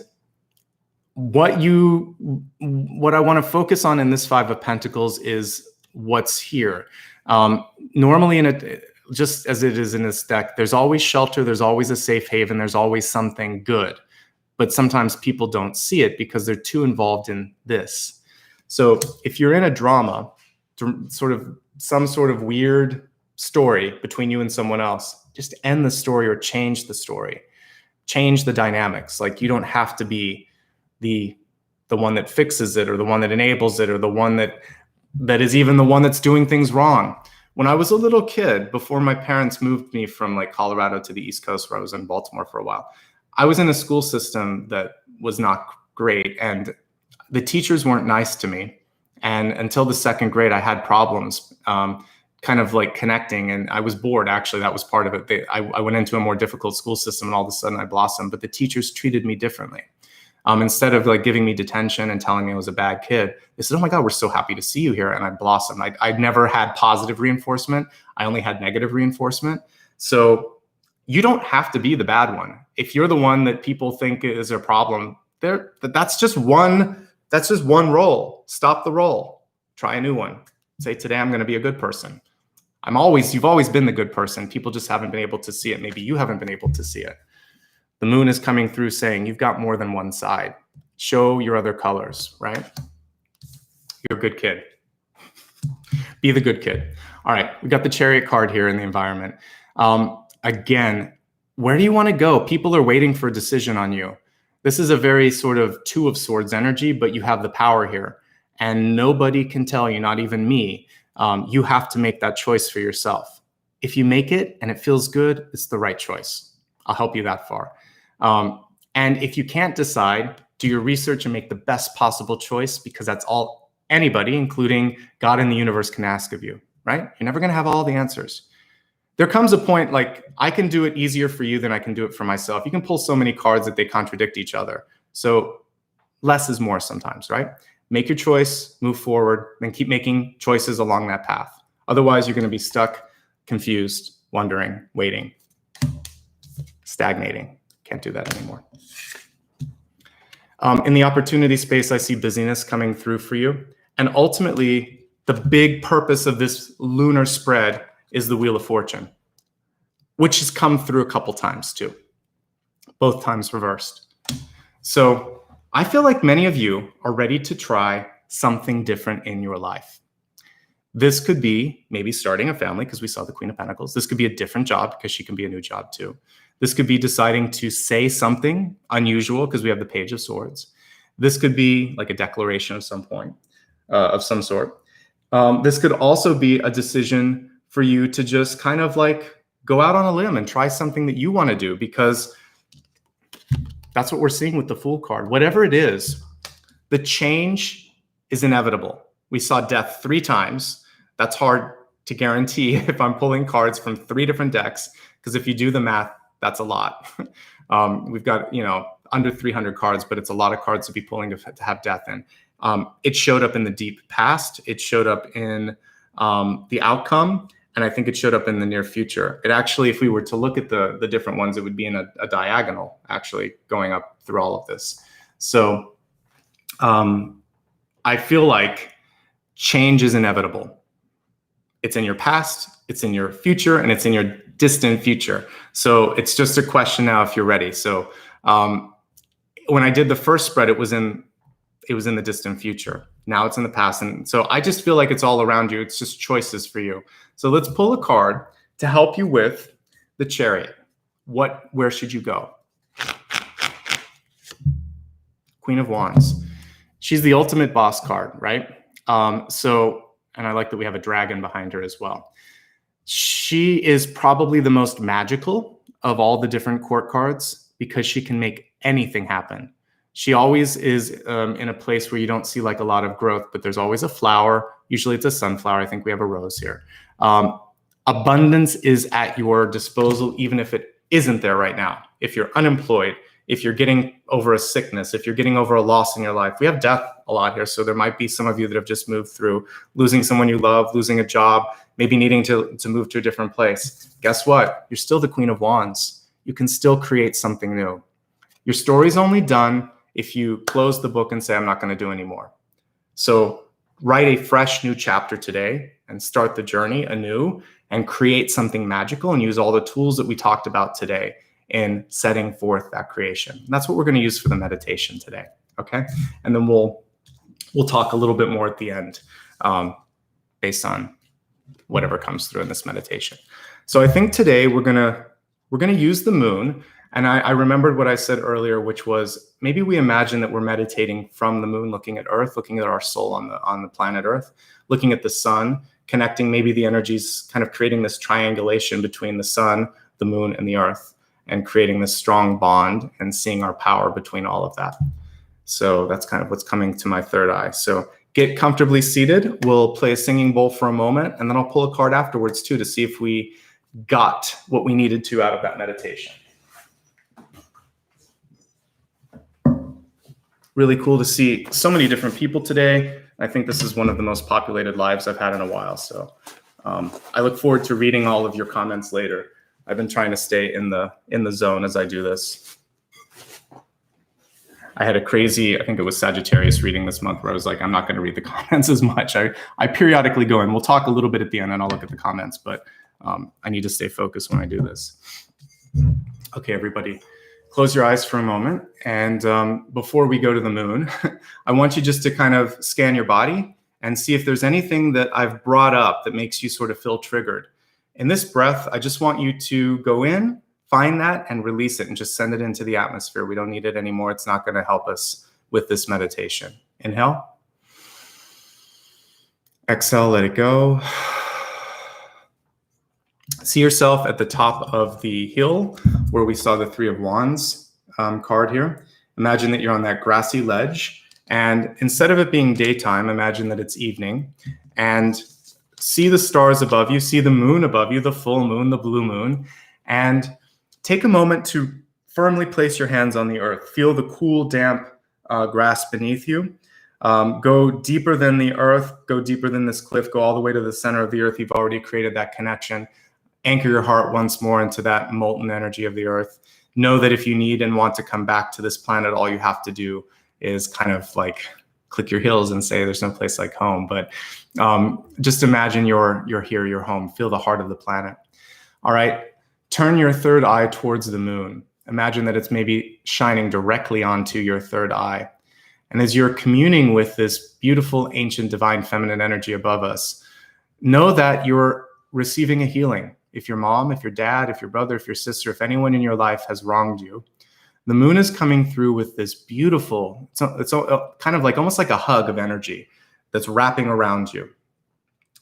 what I want to focus on in this 5 of Pentacles is what's here. Normally, just as it is in this deck, there's always shelter, there's always a safe haven, there's always something good. But sometimes people don't see it because they're too involved in this. So if you're in a drama, some sort of weird story between you and someone else, just end the story or change the story. Change the dynamics. Like, you don't have to be the one that fixes it, or the one that enables it, or the one that is even the one that's doing things wrong. When I was a little kid, before my parents moved me from like Colorado to the East Coast, where I was in Baltimore for a while, I was in a school system that was not great, and the teachers weren't nice to me. And until the second grade, I had problems kind of like connecting, and I was bored. Actually, that was part of it. I went into a more difficult school system, and all of a sudden I blossomed, but the teachers treated me differently. Instead of like giving me detention and telling me I was a bad kid, they said, "Oh my God, we're so happy to see you here." And I blossomed. I'd never had positive reinforcement. I only had negative reinforcement. So you don't have to be the bad one. If you're the one that people think is a problem, that's just one role. Stop the role. Try a new one. Say, today I'm going to be a good person. You've always been the good person. People just haven't been able to see it. Maybe you haven't been able to see it. The moon is coming through saying you've got more than one side. Show your other colors, right? You're a good kid. Be the good kid. All right, we got the Chariot card here in the environment. Again, where do you want to go? People are waiting for a decision on you. This is a very sort of Two of Swords energy, but you have the power here. And nobody can tell you, not even me. You have to make that choice for yourself. If you make it and it feels good, it's the right choice. I'll help you that far. And if you can't decide, do your research and make the best possible choice, because that's all anybody, including God in the universe, can ask of you, right? You're never going to have all the answers. There comes a point, like, I can do it easier for you than I can do it for myself. You can pull so many cards that they contradict each other. So less is more sometimes, right? Make your choice, move forward, then keep making choices along that path. Otherwise, you're going to be stuck, confused, wondering, waiting, stagnating. Can't do that anymore. In the opportunity space, I see busyness coming through for you. And ultimately, the big purpose of this lunar spread is the Wheel of Fortune, which has come through a couple times too, both times reversed. So I feel like many of you are ready to try something different in your life. This could be maybe starting a family, because we saw the Queen of Pentacles. This could be a different job, because she can be a new job too. This could be deciding to say something unusual, because we have the Page of Swords. This could be like a declaration of some point, of some sort. This could also be a decision for you to just kind of like go out on a limb and try something that you want to do, because that's what we're seeing with the Fool card. Whatever it is, the change is inevitable. We saw death 3 times. That's hard to guarantee if I'm pulling cards from 3 different decks, because if you do the math, that's a lot. We've got, under 300 cards, but it's a lot of cards to be pulling to have death in. It showed up in the deep past. It showed up in the outcome. And I think it showed up in the near future. It actually, if we were to look at the different ones, it would be in a diagonal, actually, going up through all of this. So I feel like change is inevitable. It's in your past, it's in your future, and it's in your distant future. So it's just a question now if you're ready. So when I did the first spread, it was in the distant future. Now it's in the past. And so I just feel like it's all around you. It's just choices for you. So let's pull a card to help you with the Chariot. Where should you go? Queen of Wands. She's the ultimate boss card, right? And I like that we have a dragon behind her as well. She is probably the most magical of all the different court cards, because she can make anything happen. She always is in a place where you don't see like a lot of growth, but there's always a flower. Usually it's a sunflower. I think we have a rose here. Abundance is at your disposal, even if it isn't there right now. If you're unemployed, if you're getting over a sickness, if you're getting over a loss in your life. We have death a lot here. So there might be some of you that have just moved through losing someone you love, losing a job, maybe needing to move to a different place. Guess what? You're still the Queen of Wands. You can still create something new. Your story's only done if you close the book and say, I'm not going to do anymore. So write a fresh new chapter today and start the journey anew and create something magical, and use all the tools that we talked about today in setting forth that creation. And that's what we're going to use for the meditation today. Okay. And then we'll talk a little bit more at the end based on whatever comes through in this meditation. So I think today we're going to use the moon. And I remembered what I said earlier, which was maybe we imagine that we're meditating from the moon, looking at Earth, looking at our soul on the planet Earth, looking at the sun, connecting maybe the energies, kind of creating this triangulation between the sun, the moon, and the Earth, and creating this strong bond and seeing our power between all of that. So that's kind of what's coming to my third eye. So Get comfortably seated. We'll play a singing bowl for a moment, and then I'll pull a card afterwards too to see if we got what we needed to out of that meditation. Really cool to see so many different people today. I think this is one of the most populated lives I've had in a while. So I look forward to reading all of your comments later. I've been trying to stay in the zone as I do this. I had a crazy, I think it was Sagittarius reading this month, where I was like, I'm not going to read the comments as much. I periodically go in. We'll talk a little bit at the end and I'll look at the comments, but I need to stay focused when I do this. Okay, everybody, close your eyes for a moment. And before we go to the moon, I want you just to kind of scan your body and see if there's anything that I've brought up that makes you sort of feel triggered. In this breath, I just want you to go in, find that, and release it, and just send it into the atmosphere. We don't need it anymore. It's not going to help us with this meditation. Inhale. Exhale, let it go. See yourself at the top of the hill where we saw the Three of Wands card here. Imagine that you're on that grassy ledge, and instead of it being daytime, imagine that it's evening, and see the stars above you, see the moon above you, the full moon, the blue moon, and take a moment to firmly place your hands on the earth. Feel the cool, damp grass beneath you. Go deeper than the earth, go deeper than this cliff, go all the way to the center of the earth. You've already created that connection. Anchor your heart once more into that molten energy of the earth. Know that if you need and want to come back to this planet, all you have to do is kind of like click your heels and say there's no place like home. But just imagine you're here, you're home. Feel the heart of the planet. All right. Turn your third eye towards the moon. Imagine that it's maybe shining directly onto your third eye. And as you're communing with this beautiful, ancient, divine feminine energy above us, know that you're receiving a healing. If your mom, if your dad, if your brother, if your sister, if anyone in your life has wronged you, the moon is coming through with this beautiful, it's kind of like almost like a hug of energy that's wrapping around you.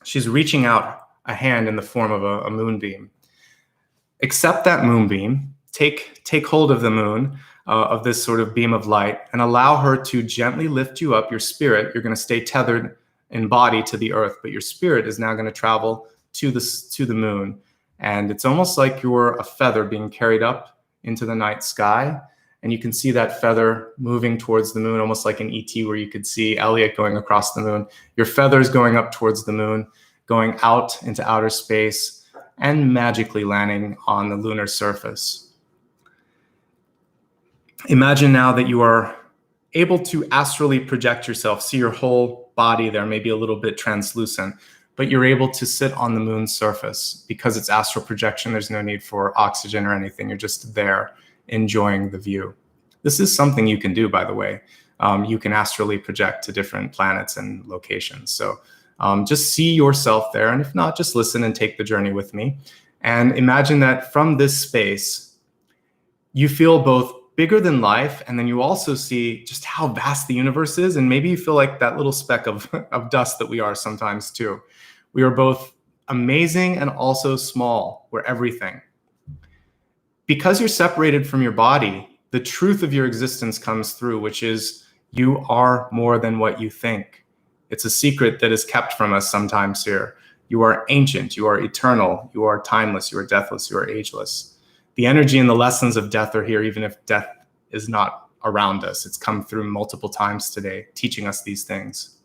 She's reaching out a hand in the form of a moonbeam. Accept that moonbeam, take hold of the moon, of this sort of beam of light, and allow her to gently lift you up. Your spirit, you're going to stay tethered in body to the earth, but your spirit is now going to travel to the moon. And it's almost like you're a feather being carried up into the night sky. And you can see that feather moving towards the moon, almost like an ET, where you could see Elliot going across the moon. Your feather is going up towards the moon, going out into outer space, and magically landing on the lunar surface. Imagine now that you are able to astrally project yourself, see your whole body there, maybe a little bit translucent, but you're able to sit on the moon's surface. Because it's astral projection, there's no need for oxygen or anything. You're just there enjoying the view. This is something you can do, by the way. You can astrally project to different planets and locations. So just see yourself there. And if not, just listen and take the journey with me. And imagine that from this space, you feel both bigger than life, and then you also see just how vast the universe is. And maybe you feel like that little speck of dust that we are sometimes too. We are both amazing and also small. We're everything. Because you're separated from your body, the truth of your existence comes through, which is you are more than what you think. It's a secret that is kept from us sometimes here. You are ancient, you are eternal, you are timeless, you are deathless, you are ageless. The energy and the lessons of death are here, even if death is not around us. It's come through multiple times today, teaching us these things.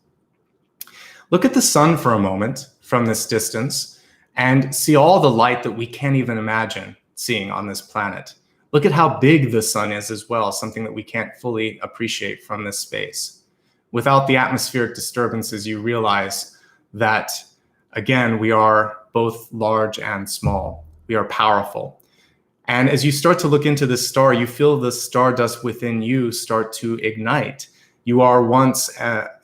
Look at the sun for a moment from this distance and see all the light that we can't even imagine seeing on this planet. Look at how big the sun is as well, something that we can't fully appreciate from this space. Without the atmospheric disturbances, you realize that, again, we are both large and small. We are powerful. And as you start to look into this star, you feel the stardust within you start to ignite. You are once,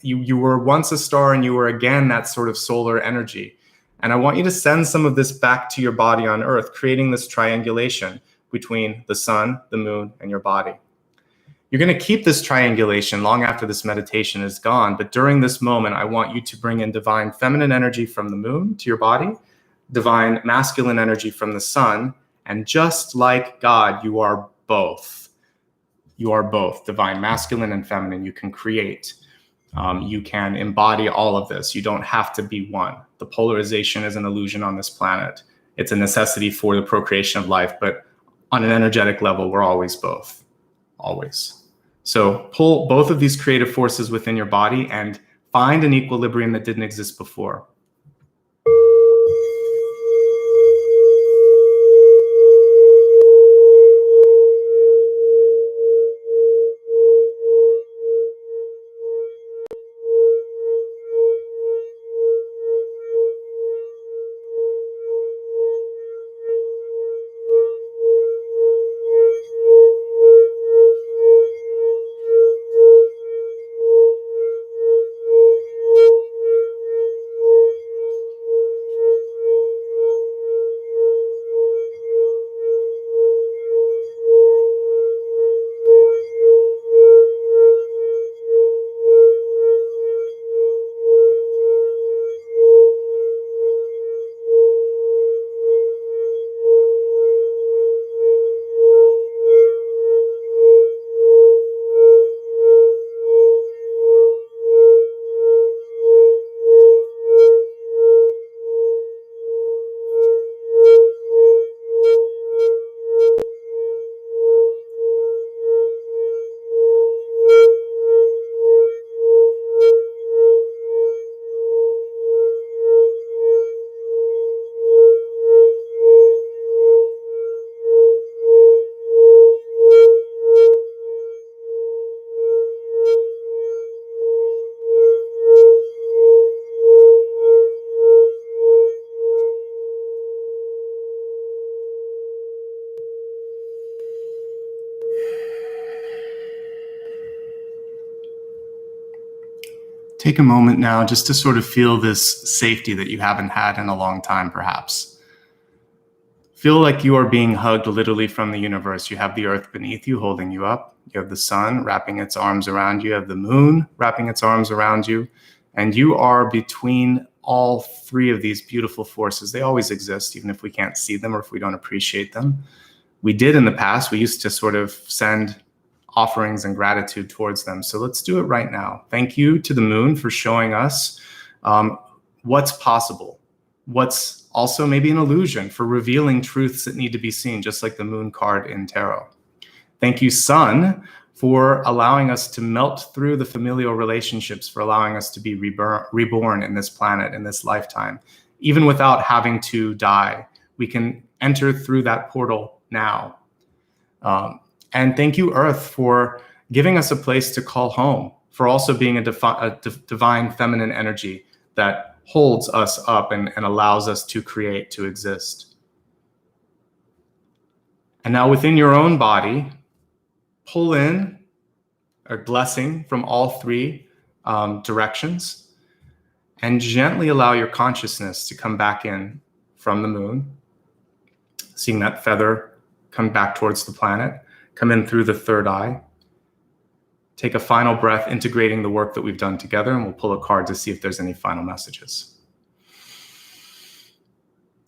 you were once a star, and you were again that sort of solar energy. And I want you to send some of this back to your body on Earth, creating this triangulation between the sun, the moon, and your body. You're going to keep this triangulation long after this meditation is gone. But during this moment, I want you to bring in divine feminine energy from the moon to your body, divine masculine energy from the sun. And just like God, you are both. You are both divine masculine and feminine. You can create You can embody all of this. You don't have to be one. The polarization is an illusion on this planet. It's a necessity for the procreation of life, but on an energetic level, we're always both, always. So pull both of these creative forces within your body and find an equilibrium that didn't exist before. Take a moment now just to sort of feel this safety that you haven't had in a long time, perhaps. Feel like you are being hugged literally from the universe. You have the earth beneath you, holding you up. You have the sun wrapping its arms around you. You have the moon wrapping its arms around you. And you are between all three of these beautiful forces. They always exist, even if we can't see them or if we don't appreciate them. We did in the past. We used to sort of send offerings and gratitude towards them. So let's do it right now. Thank you to the moon for showing us what's possible, what's also maybe an illusion, for revealing truths that need to be seen, just like the moon card in tarot. Thank you, sun, for allowing us to melt through the familial relationships, for allowing us to be reborn in this planet, in this lifetime. Even without having to die, we can enter through that portal now. And thank you, Earth, for giving us a place to call home, for also being a divine feminine energy that holds us up and allows us to create, to exist. And now within your own body, pull in a blessing from all three directions and gently allow your consciousness to come back in from the moon, seeing that feather come back towards the planet. Come in through the third eye. Take a final breath, integrating the work that we've done together, and we'll pull a card to see if there's any final messages.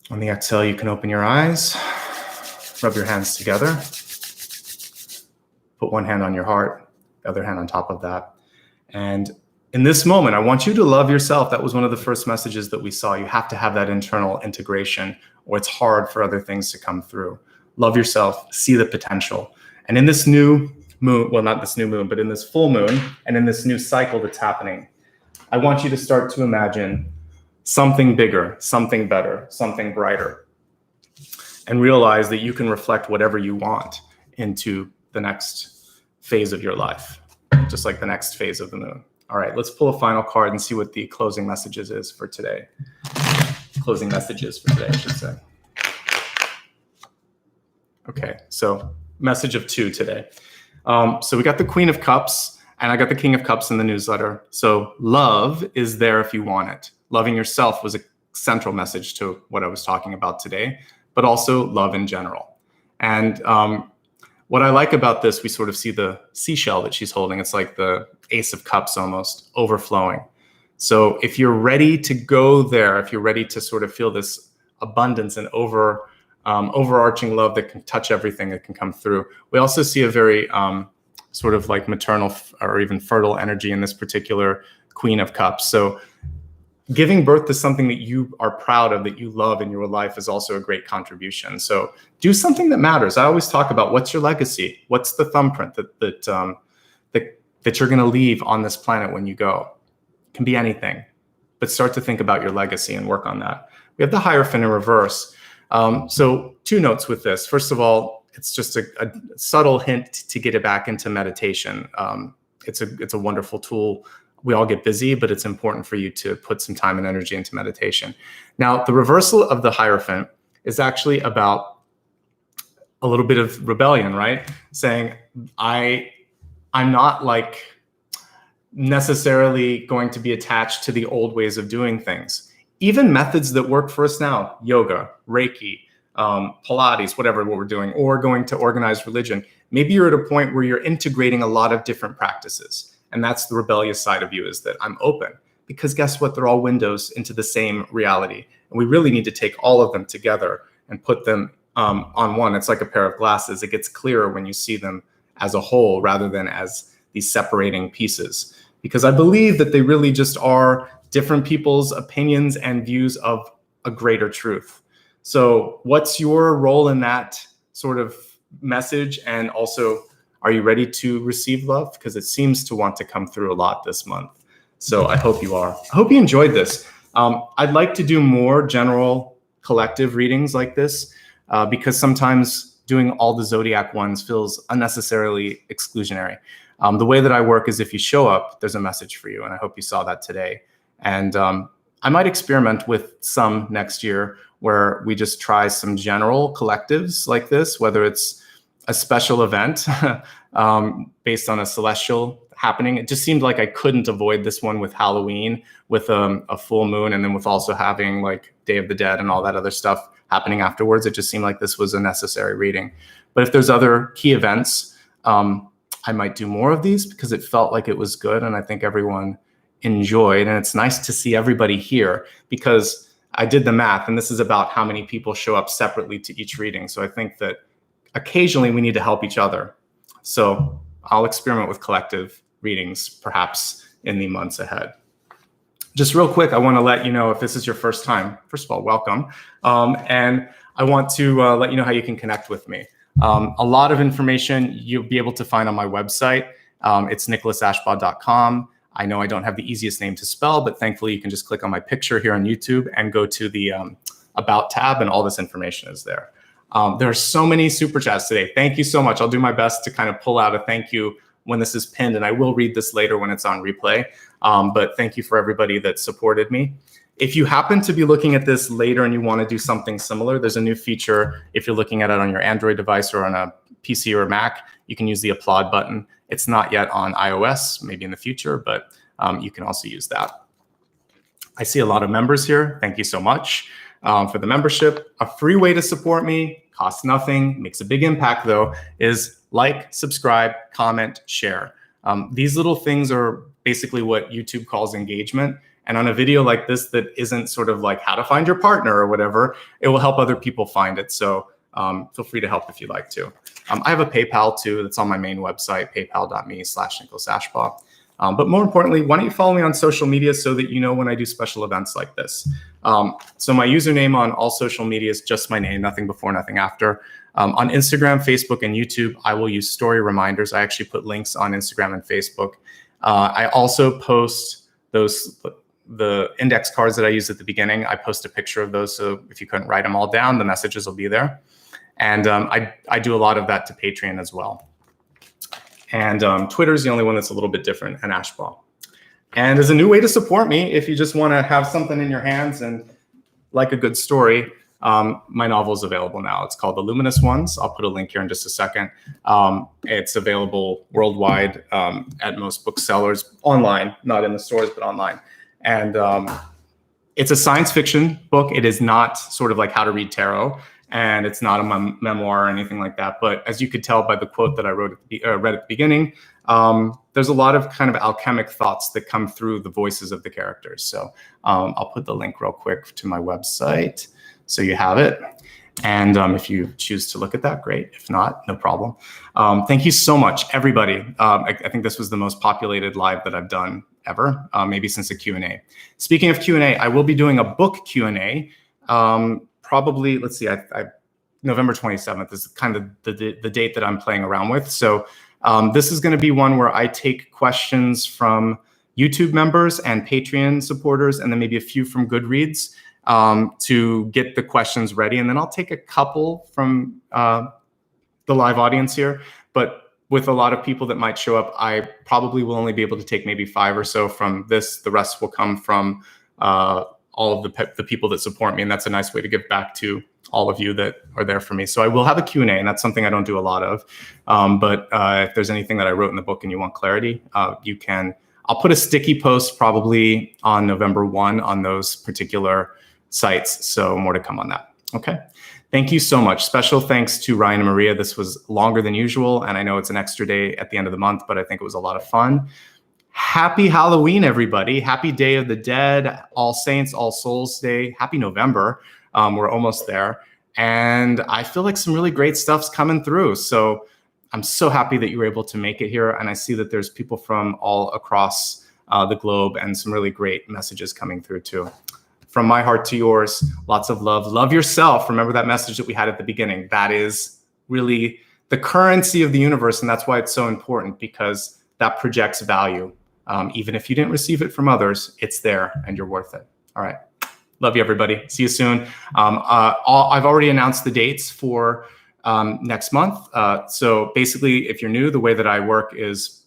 On the exhale, you can open your eyes, rub your hands together, put one hand on your heart, the other hand on top of that. And in this moment, I want you to love yourself. That was one of the first messages that we saw. You have to have that internal integration, or it's hard for other things to come through. Love yourself, see the potential. And in this new moon, well, not this new moon, but in this full moon and in this new cycle that's happening, I want you to start to imagine something bigger, something better, something brighter, and realize that you can reflect whatever you want into the next phase of your life, just like the next phase of the moon. All right, let's pull a final card and see what the closing messages is for today. Closing messages for today, I should say. Okay, so message of 2 today. So we got the Queen of Cups and I got the King of Cups in the newsletter. So love is there if you want it. Loving yourself was a central message to what I was talking about today, but also love in general. And what I like about this, we sort of see the seashell that she's holding. It's like the Ace of Cups almost, overflowing. So if you're ready to go there, if you're ready to sort of feel this abundance and overarching love that can touch everything, that can come through. We also see a very sort of like maternal or even fertile energy in this particular Queen of Cups. So giving birth to something that you are proud of, that you love in your life, is also a great contribution. So do something that matters. I always talk about, what's your legacy? What's the thumbprint that you're going to leave on this planet when you go? It can be anything, but start to think about your legacy and work on that. We have the Hierophant in reverse. So 2 notes with this. First of all, it's just a subtle hint to get it back into meditation. It's a wonderful tool. We all get busy, but it's important for you to put some time and energy into meditation. Now, the reversal of the Hierophant is actually about a little bit of rebellion, right? Saying, I'm not like necessarily going to be attached to the old ways of doing things. Even methods that work for us now, yoga, Reiki, Pilates, whatever what we're doing, or going to organized religion. Maybe you're at a point where you're integrating a lot of different practices. And that's the rebellious side of you, is that I'm open. Because guess what? They're all windows into the same reality. And we really need to take all of them together and put them on one. It's like a pair of glasses. It gets clearer when you see them as a whole rather than as these separating pieces. Because I believe that they really just are different people's opinions and views of a greater truth. So what's your role in that sort of message? And also, are you ready to receive love? Because it seems to want to come through a lot this month. So I hope you are. I hope you enjoyed this. I'd like to do more general collective readings like this because sometimes doing all the zodiac ones feels unnecessarily exclusionary. The way that I work is, if you show up, there's a message for you. And I hope you saw that today. And I might experiment with some next year where we just try some general collectives like this, whether it's a special event based on a celestial happening. It just seemed like I couldn't avoid this one with Halloween, with a full moon, and then with also having like Day of the Dead and all that other stuff happening afterwards. It just seemed like this was a necessary reading. But if there's other key events, I might do more of these because it felt like it was good, and I think everyone enjoyed. And it's nice to see everybody here, because I did the math, and this is about how many people show up separately to each reading. So I think that occasionally we need to help each other. So I'll experiment with collective readings perhaps in the months ahead. Just real quick, I want to let you know, if this is your first time, first of all, welcome. And I want to let you know how you can connect with me. A lot of information you'll be able to find on my website. It's nicholasashbaugh.com. I know I don't have the easiest name to spell, but thankfully you can just click on my picture here on YouTube and go to the About tab, and all this information is there. There are so many super chats today. Thank you so much. I'll do my best to kind of pull out a thank you when this is pinned, and I will read this later when it's on replay. But thank you for everybody that supported me. If you happen to be looking at this later and you want to do something similar, there's a new feature. If you're looking at it on your Android device or on a PC or a Mac, you can use the applaud button. It's not yet on iOS, maybe in the future, but you can also use that. I see a lot of members here. Thank you so much for the membership. A free way to support me, costs nothing, makes a big impact though, is like, subscribe, comment, share. These little things are basically what YouTube calls engagement. And on a video like this that isn't sort of like how to find your partner or whatever, it will help other people find it. So feel free to help if you'd like to. I have a PayPal too that's on my main website, paypal.me/nicholasashbaugh. But more importantly, why don't you follow me on social media so that you know when I do special events like this. So my username on all social media is just my name, nothing before, nothing after. On Instagram, Facebook, and YouTube, I will use story reminders. I actually put links on Instagram and Facebook. I also post the index cards that I used at the beginning. I post a picture of those, so if you couldn't write them all down, the messages will be there. And I do a lot of that to Patreon as well. And Twitter is the only one that's a little bit different, and Ashbaugh. And there's a new way to support me if you just want to have something in your hands and like a good story. My novel is available now. It's called The Luminous Ones. I'll put a link here in just a second. It's available worldwide at most booksellers, online, not in the stores, but online. And it's a science fiction book. It is not sort of like How to Read Tarot, and it's not a memoir or anything like that. But as you could tell by the quote that I read at the beginning, there's a lot of kind of alchemic thoughts that come through the voices of the characters. So I'll put the link real quick to my website so you have it. And if you choose to look at that, great. If not, no problem. Thank you so much, everybody. I think this was the most populated live that I've done ever, maybe since a Q&A. Speaking of Q&A, I will be doing a book Q&A. Probably, let's see, November 27th is kind of the date that I'm playing around with. So this is going to be one where I take questions from YouTube members and Patreon supporters, and then maybe a few from Goodreads to get the questions ready. And then I'll take a couple from the live audience here. But with a lot of people that might show up, I probably will only be able to take maybe 5 or so from this. The rest will come from all of the people that support me. And that's a nice way to give back to all of you that are there for me. So I will have a Q&A, and that's something I don't do a lot of. But if there's anything that I wrote in the book and you want clarity, you can. I'll put a sticky post probably on November 1 on those particular sites. So more to come on that. Okay. Thank you so much. Special thanks to Ryan and Maria. This was longer than usual, and I know it's an extra day at the end of the month, but I think it was a lot of fun. Happy Halloween, everybody. Happy Day of the Dead, All Saints, All Souls Day. Happy November. We're almost there. And I feel like some really great stuff's coming through. So I'm so happy that you were able to make it here. And I see that there's people from all across the globe and some really great messages coming through too. From my heart to yours, lots of love. Love yourself. Remember that message that we had at the beginning. That is really the currency of the universe. And that's why it's so important, because that projects value. Even if you didn't receive it from others, it's there and you're worth it. All right. Love you, everybody. See you soon. I've already announced the dates for next month. So basically, if you're new, the way that I work is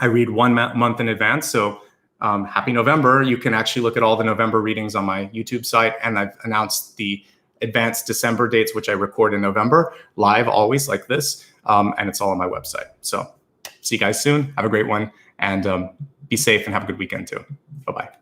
I read 1 month in advance. So happy November. You can actually look at all the November readings on my YouTube site. And I've announced the advanced December dates, which I record in November, live always like this. And it's all on my website. So see you guys soon. Have a great one. And be safe and have a good weekend too. Bye-bye.